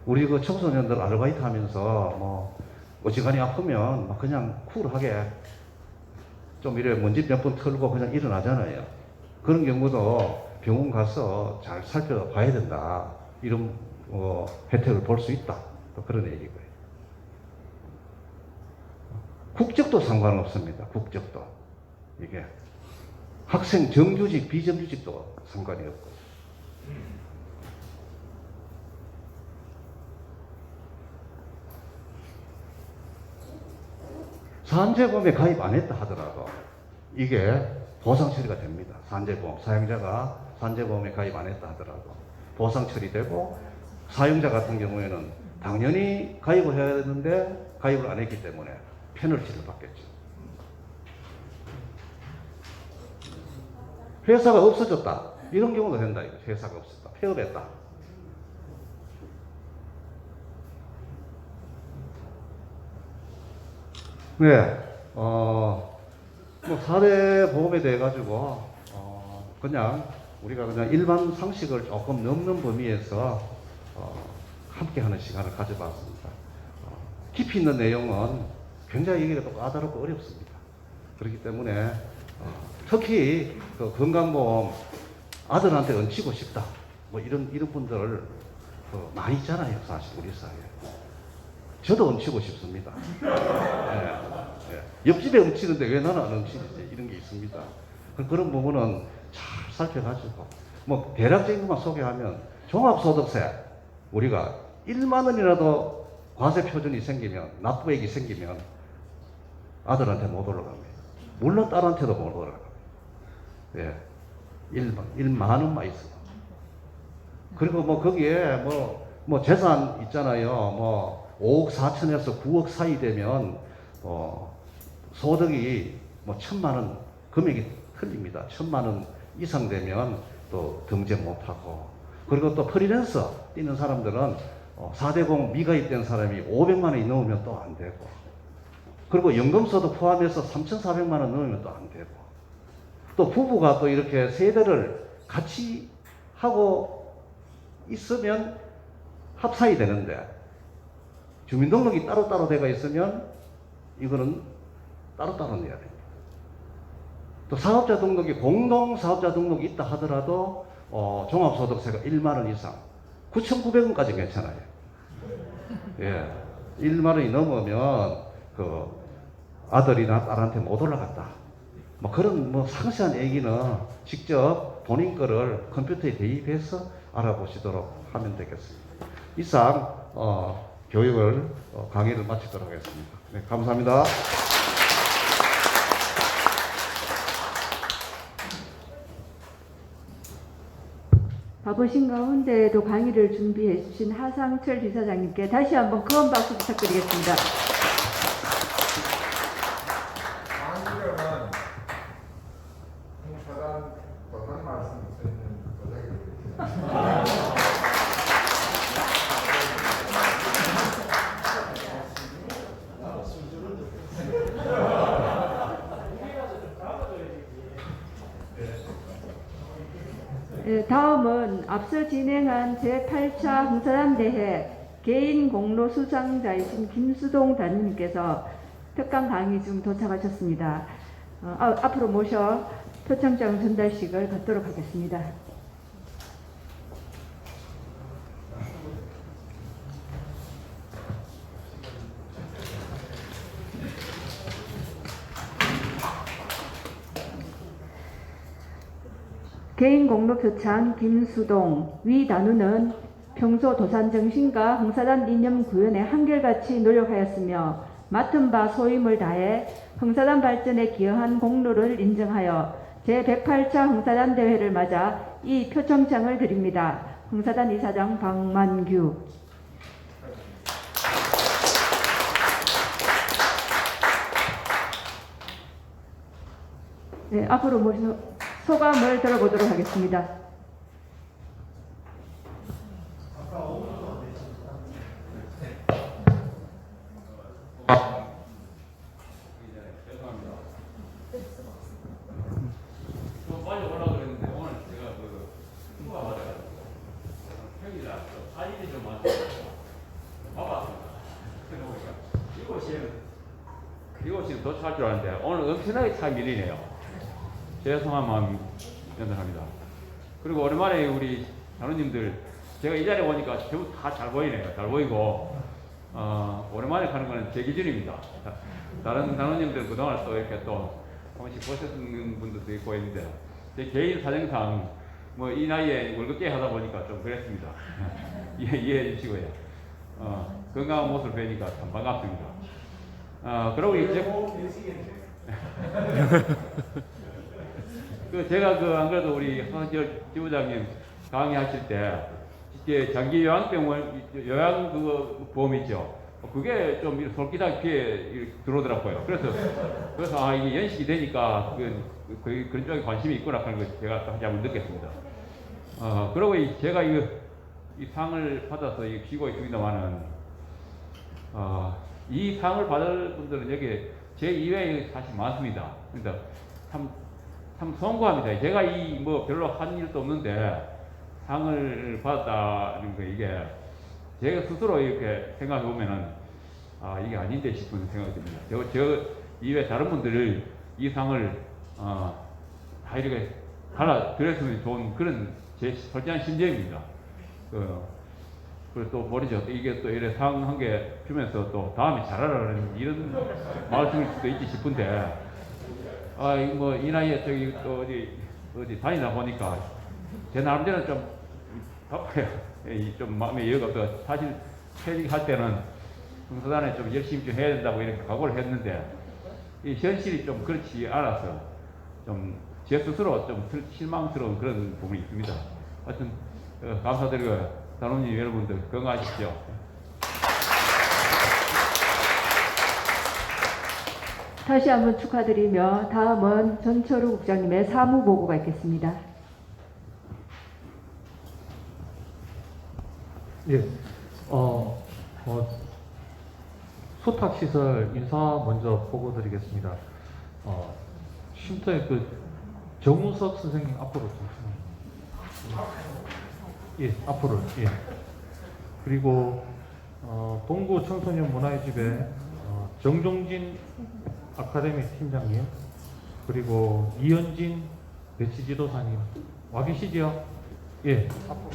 우리 그 청소년들 아르바이트 하면서 뭐 어지간히 아프면 막 그냥 쿨하게 좀 이래 먼지 몇 번 털고 그냥 일어나잖아요. 그런 경우도 병원 가서 잘 살펴봐야 된다. 이런 혜택을 볼 수 있다. 또 그런 얘기고요. 국적도 상관없습니다. 국적도. 이게 학생 정규직, 비정규직도 상관이 없고. 산재보험에 가입 안 했다 하더라도 이게 보상 처리가 됩니다. 산재보험, 사용자가 산재보험에 가입 안 했다 하더라도 보상 처리되고 사용자 같은 경우에는 당연히 가입을 해야 되는데 가입을 안 했기 때문에 페널티를 받겠죠. 회사가 없어졌다. 이런 경우도 된다. 이거. 회사가 없었다. 폐업했다. 네, 뭐 4대 보험에 대해 가지고 그냥 우리가 그냥 일반 상식을 조금 넘는 범위에서 함께 하는 시간을 가져봤습니다. 깊이 있는 내용은 굉장히 얘기가 또 까다롭고 어렵습니다. 그렇기 때문에 특히 그 건강보험 아들한테 얹히고 싶다. 뭐 이런 분들 많이 있잖아요. 사실 우리 사회에. 저도 얹히고 싶습니다. 옆집에 얹히는데 왜 나는 안 얹히지? 이런 게 있습니다. 그런 부분은 잘 살펴가지고 뭐 대략적인 것만 소개하면 종합소득세 우리가 1만 원이라도 과세 표준이 생기면 납부액이 생기면 아들한테 못 올라갑니다. 물론 딸한테도 못 올라갑니다. 1만 원만 있어. 그리고 뭐 거기에 뭐 재산 있잖아요. 뭐 5억 4천에서 9억 사이 되면 소득이 뭐 1,000만 원 금액이 틀립니다. 1,000만 원 이상 되면 또 등재 못하고 그리고 또 프리랜서 뛰는 사람들은 4대 보험 미가입된 사람이 500만 원이 넘으면 또 안 되고 그리고 연금소득 포함해서 3,400만 원 넘으면 또 안 되고 또 부부가 또 이렇게 세대를 같이 하고 있으면 합산이 되는데 주민등록이 따로따로 되어 있으면 이거는 따로따로 내야 됩니다. 또 사업자 등록이 공동사업자 등록이 있다 하더라도 종합소득세가 1만 원 이상 9,900원까지 괜찮아요. 1만 원이 넘으면 그 아들이나 딸한테 못 올라갔다. 뭐 그런 뭐 상세한 얘기는 직접 본인 거를 컴퓨터에 대입해서 알아보시도록 하면 되겠습니다. 이상 교육을 강의를 마치도록 하겠습니다. 네, 감사합니다. 바쁘신 가운데에도 강의를 준비해 주신 하상철 지사장님께 다시 한번 큰 박수 부탁드리겠습니다. 강의료는 공사단 도장 말씀 드리는 도장이 다음은 앞서 진행한 제8차 홍사단 대회 개인 공로 수상자이신 김수동 단님께서 특강 강의 중 도착하셨습니다. 앞으로 모셔 표창장 전달식을 갖도록 하겠습니다. 개인 공로 표창 김수동. 위 단우는 평소 도산 정신과 홍사단 이념 구현에 한결같이 노력하였으며 맡은 바 소임을 다해 홍사단 발전에 기여한 공로를 인정하여 제108차 홍사단 대회를 맞아 이 표창장을 드립니다. 홍사단 이사장 박만규. 네, 앞으로 모셔 소감을 들어보도록 하겠습니다. 이곳이 도착할 줄 알았는데 오늘 엄청나게 차 밀리네요. 죄송한 마음 연달합니다. 그리고 오랜만에 우리 단원님들 제가 이 자리에 오니까 전부 다 잘 보이네요. 잘 보이고 오랜만에 가는 거는 제 기준입니다. 다른 단원님들 그동안 또 이렇게 또 한 번씩 보셨는 분들도 있고 있는데 제 개인 사정상 뭐 이 나이에 월급제 하다 보니까 좀 그랬습니다. 이해해 주시고요. 건강한 모습을 뵈니까 참 반갑습니다. 그러고 이제 제가 안 그래도 우리 하상철 지부장님 강의하실 때 이제 장기 요양 보험 있죠. 그게 좀 솔깃하게 귀에 들어오더라고요. 그래서 이게 연식이 되니까 그런 쪽에 관심이 있구나 하는 걸 제가 다시 한번 느꼈습니다. 그리고 제가 이 상을 받아서 쉬고 있습니다만은 이 상을 받을 분들은 여기 제 이외에 사실 많습니다. 그러니까 참 송구합니다. 제가 별로 한 일도 없는데 상을 받았다는 거 이게 제가 스스로 이렇게 생각해 보면은 이게 아닌데 싶은 생각이 듭니다. 저 이외 다른 분들을 이 상을 다 이렇게 하나 드렸으면 좋은 그런 제 솔직한 심정입니다. 그리고 또 모르죠. 이게 또 이래 상 한 개 주면서 또 다음에 잘하라는 이런 말씀일 수도 있지 싶은데 이 나이에 저기 또 어디 다니다 보니까 제 나름대로 좀 바빠요. 좀 마음의 여유가 없어. 사실 퇴직할 때는 홍사단에 좀 열심히 좀 해야 된다고 이렇게 각오를 했는데 이 현실이 좀 그렇지 않아서 좀 제 스스로 좀 실망스러운 그런 부분이 있습니다. 하여튼 감사드리고 단원님 여러분들 건강하십시오. 다시 한번 축하드리며 다음은 전철우 국장님의 사무보고가 있겠습니다. 예, 소탁시설 인사 먼저 보고드리겠습니다. 쉼터의 정우석 선생님 앞으로 잠시만요. 예, 앞으로. 예. 그리고 동구 청소년 문화의 집에 정종진 아카데미 팀장님, 그리고 이현진 배치 지도사님 와 계시죠? 예, 앞으로.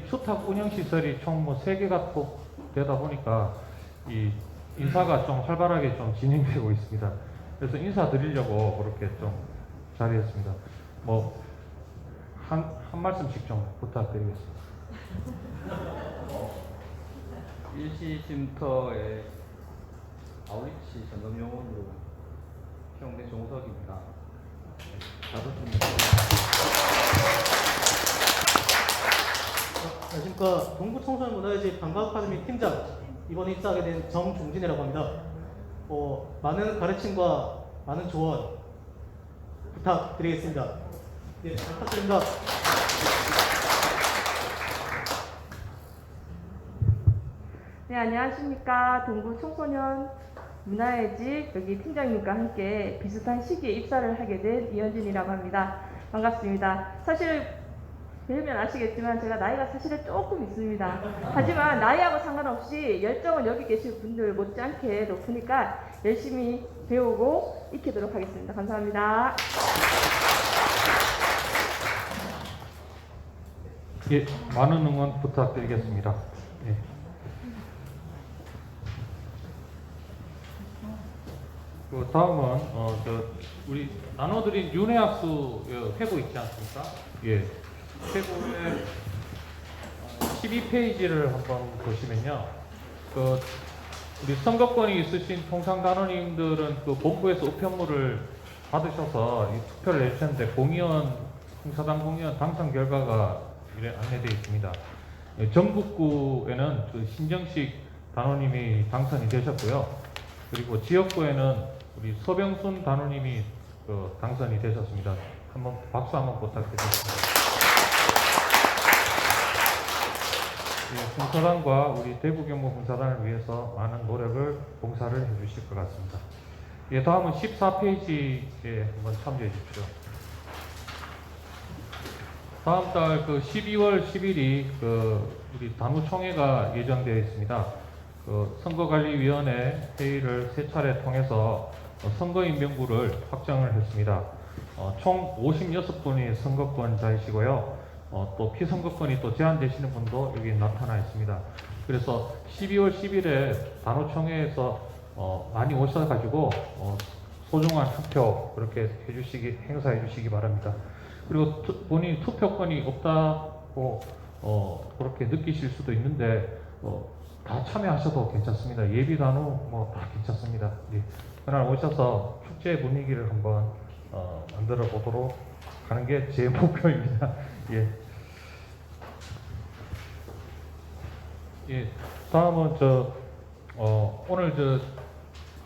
수탁 운영시설이 총 3개가 또 되다 보니까 이 인사가 좀 활발하게 좀 진행되고 있습니다. 그래서 인사드리려고 그렇게 좀 자리했습니다. 한 말씀씩 좀 부탁드리겠습니다. 일시 쉼터의 아울리치 점검용으로 경대 정석입니다. 안녕하십니까. 동부청소년문화예술 방과아카데미 팀장 이번에 입사하게 된 정종진이라고 합니다. 많은 가르침과 많은 조언 부탁드리겠습니다. 네, 잘 부탁드립니다. 네, 안녕하십니까. 동부 청소년 문화예직 여기 팀장님과 함께 비슷한 시기에 입사를 하게 된 이현진이라고 합니다. 반갑습니다. 사실 뵈면 아시겠지만 제가 나이가 사실은 조금 있습니다. 하지만 나이하고 상관없이 열정은 여기 계실 분들 못지않게 높으니까 열심히 배우고 익히도록 하겠습니다. 감사합니다. 예, 많은 응원 부탁드리겠습니다. 예. 그 다음은 우리 나눠드린 윤회학수 회고 있지 않습니까? 예. 회고의 12페이지를 한번 보시면요. 우리 선거권이 있으신 통상단원님들은 그 본부에서 우편물을 받으셔서 이 투표를 해주셨는데 공사당 공의원 당선 결과가 이래 안내되어 있습니다. 예, 전북구에는 그 신정식 단원님이 당선이 되셨고요. 그리고 지역구에는 우리 서병순 단원님이 당선이 되셨습니다. 한번 박수 한번 부탁드리겠습니다. 예, 봉사단과 우리 대구경무 봉사단을 위해서 많은 노력을 봉사를 해주실 것 같습니다. 예, 다음은 14페이지에 한번 참조해 주십시오. 다음 달 12월 10일이 우리 단우총회가 예정되어 있습니다. 선거관리위원회 회의를 3차례 통해서 선거인 명부를 확정을 했습니다. 총 56분이 선거권자이시고요. 또 피선거권이 또 제한되시는 분도 여기 나타나 있습니다. 그래서 12월 10일에 단오총회에서 많이 오셔가지고 소중한 투표 그렇게 행사해 주시기 바랍니다. 그리고 본인이 투표권이 없다고 그렇게 느끼실 수도 있는데 다 참여하셔도 괜찮습니다. 예비단우 다 괜찮습니다. 예. 그날 오셔서 축제 분위기를 한번 만들어 보도록 하는 게 제 목표입니다. 예. 예. 다음은 오늘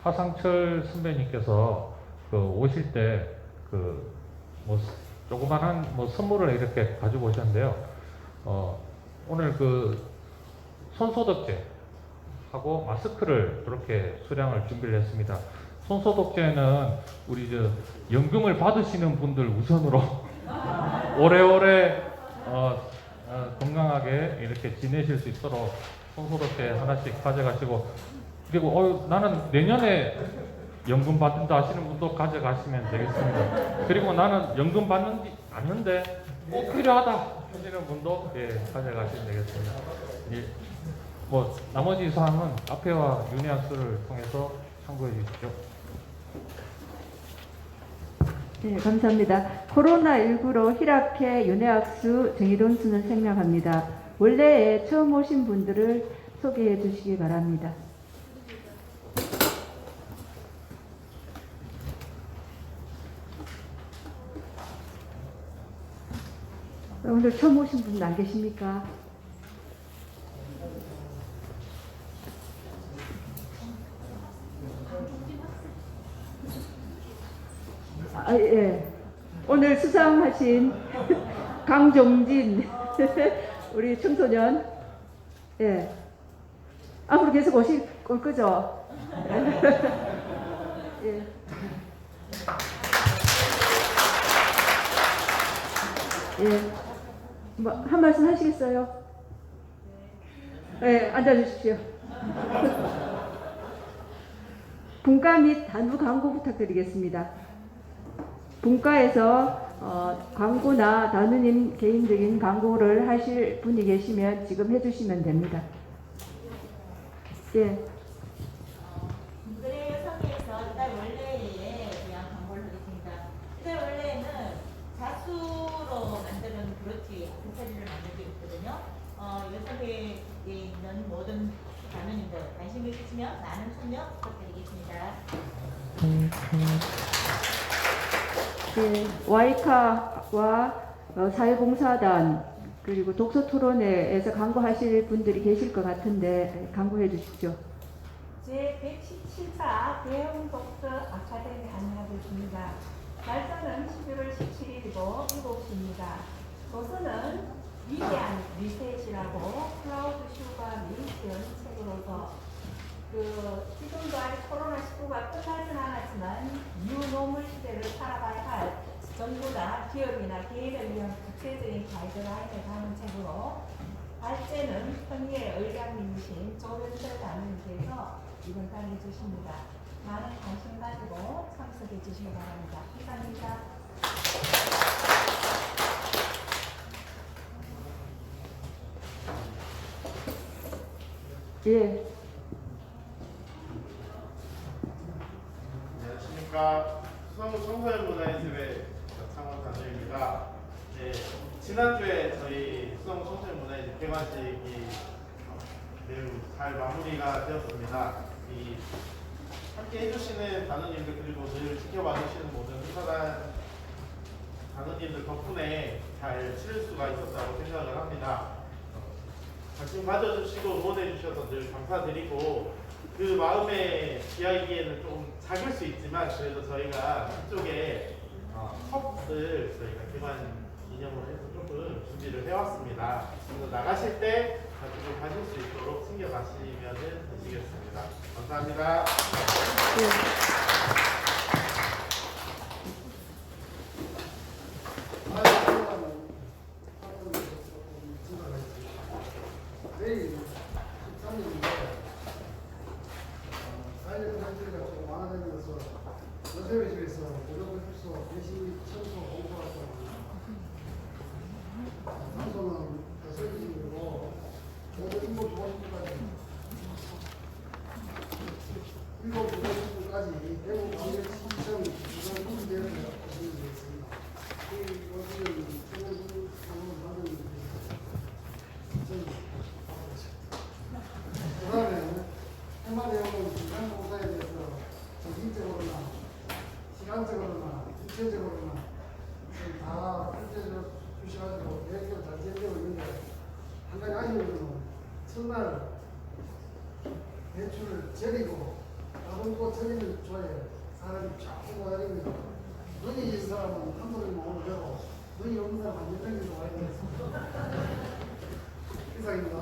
하상철 선배님께서 오실 때 조그만한 선물을 이렇게 가지고 오셨는데요. 오늘 손소독제 하고 마스크를 이렇게 수량을 준비를 했습니다. 손소독제는 우리 연금을 받으시는 분들 우선으로 오래오래 건강하게 이렇게 지내실 수 있도록 손소독제 하나씩 가져가시고, 그리고 나는 내년에 연금 받는다 하시는 분도 가져가시면 되겠습니다. 그리고 나는 연금 받는지 않는데 꼭 필요하다 하시는 분도 가져가시면 되겠습니다. 예. 나머지 사항은 앞에와 윤회학수를 통해서 참고해 주십시오. 네, 감사합니다. 코로나19로 희락회 윤회학수 정의돈수는 생략합니다. 원래에 처음 오신 분들을 소개해 주시기 바랍니다. 오늘 처음 오신 분 안 계십니까? 예. 오늘 수상하신 강종진 우리 청소년, 예. 앞으로 계속 올 거죠? 예. 예. 한 말씀 하시겠어요? 네, 앉아주십시오. 분과 및 단부 광고 부탁드리겠습니다. 분과에서 광고나 단우님 개인적인 광고를 하실 분이 계시면 지금 해주시면 됩니다. 예. 그래 여성에서 이달 원래에 대한 광고를 하겠습니다. 이달 원래에는 자수로 만드는 브로치 액세서리를 만들고 있거든요. 여성의 있는 모든 단원님들 관심 있으시면 많은 참여 부탁드리겠습니다. 네, 와이카와 사회봉사단 그리고 독서토론회에서 강구하실 분들이 계실 것 같은데 강구해 주십시오. 제117차 대형독서 아카데미 안내하겠습니다. 날짜는 11월 17일이고 7시입니다. 도서는 위대한 리셋이라고 클라우드 슈가 미션 책으로서 지금도 아직 코로나19가 끝나진 않았지만 뉴노멀 시대를 살아가야 할 정부나 기업이나 개인을 위한 구체적인 가이드라인을 담은 책으로 발제는 현희의 의장님이신 조변철 단원님께서 이번 달 해주십니다. 많은 관심 가지고 참석해 주시기 바랍니다. 이상입니다. 예. 안녕하십니까. 수성청소년문화예술회 창원 단주입니다. 네, 지난주에 저희 수성청소년문화예술 개관식이 매우 잘 마무리가 되었습니다. 함께 해주시는 단원님들 그리고 늘 지켜봐 주시는 모든 행사단 단원님들 덕분에 잘 치를 수가 있었다고 생각을 합니다. 관심 가져주시고 응원해주셔서 늘 감사드리고 그 마음에 이야기에는 좀 작을 수 있지만 그래도 저희가 이쪽에 컵을 저희가 개관 기념으로 해서 조금 준비를 해왔습니다. 그래서 나가실 때 가지고 가실 수 있도록 챙겨가시면 되시겠습니다. 감사합니다. 내일 13일인데 사회적 단체가 좀 많아지면서 여세회 집에서 무료고 출소, 대시 청소, 공부하고 장소는 설계식으로 모두 7시 50분까지 7시 50분까지 대구 광역시청 주간 군대를 보시면 되겠습니다. 이것은 청소부 하는 그 다음에 해마 내용은 중간공사에 대해서 정신적으로나 시간적으로나 구체적으로나 다 풀어져 주셔가지고 계획대로 잘 진행되고 있는데 한 가지 아쉬운 거는 첫날 대출을 저리고 다른 또 저리는 좋아해 사람이 쫙 모아다니면 눈이 있는 사람은 한 번에 오면 되고 눈이 없는 사람은 한 10명이 와야 되겠습니다. 이상입니다.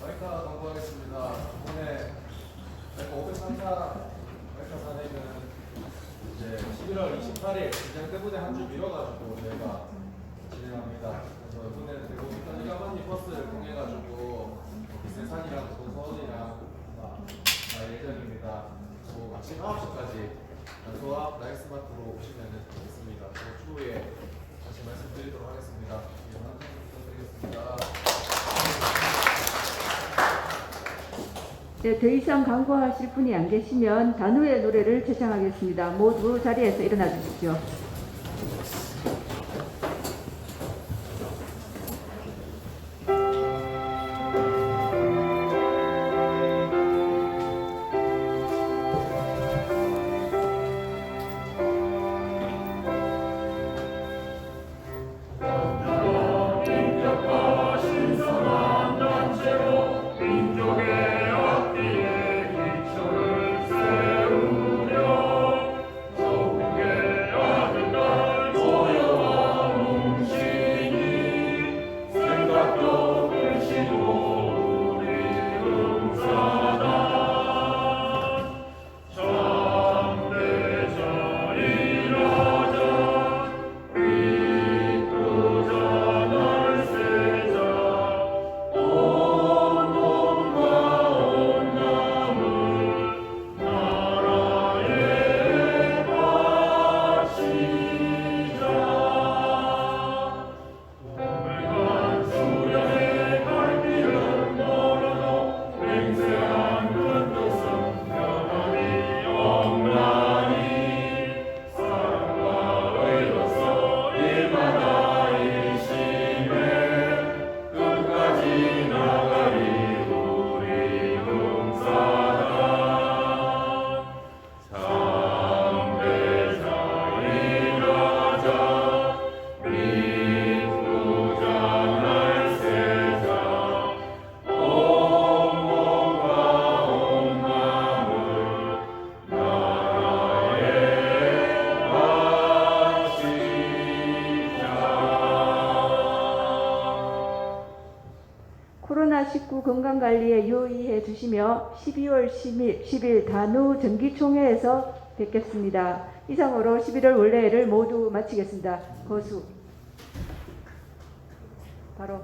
와이카 광고하겠습니다. 이번에 와이카 503사 와이카 산행은 이제 11월 28일 긴장 때문에 한 주 미뤄가지고 저희가 진행합니다. 그래서 이번에 대구 일가만리 버스를 통해가지고 비세산이랑 도서원이랑 갈 예정입니다. 또 아침 9시까지 단소 앞 나이스마트로 오시면 되겠습니다. 추후에 다시 말씀드리도록 하겠습니다. 이만 부탁드리겠습니다. 네, 더 이상 강구하실 분이 안 계시면 단우의 노래를 제창하겠습니다. 모두 자리에서 일어나 주십시오. 세우려 전국의 아들 딸 모두 건강관리에 유의해 주시며 12월 10일 단후 정기총회에서 뵙겠습니다. 이상으로 11월 원래회를 모두 마치겠습니다. 거수. 바로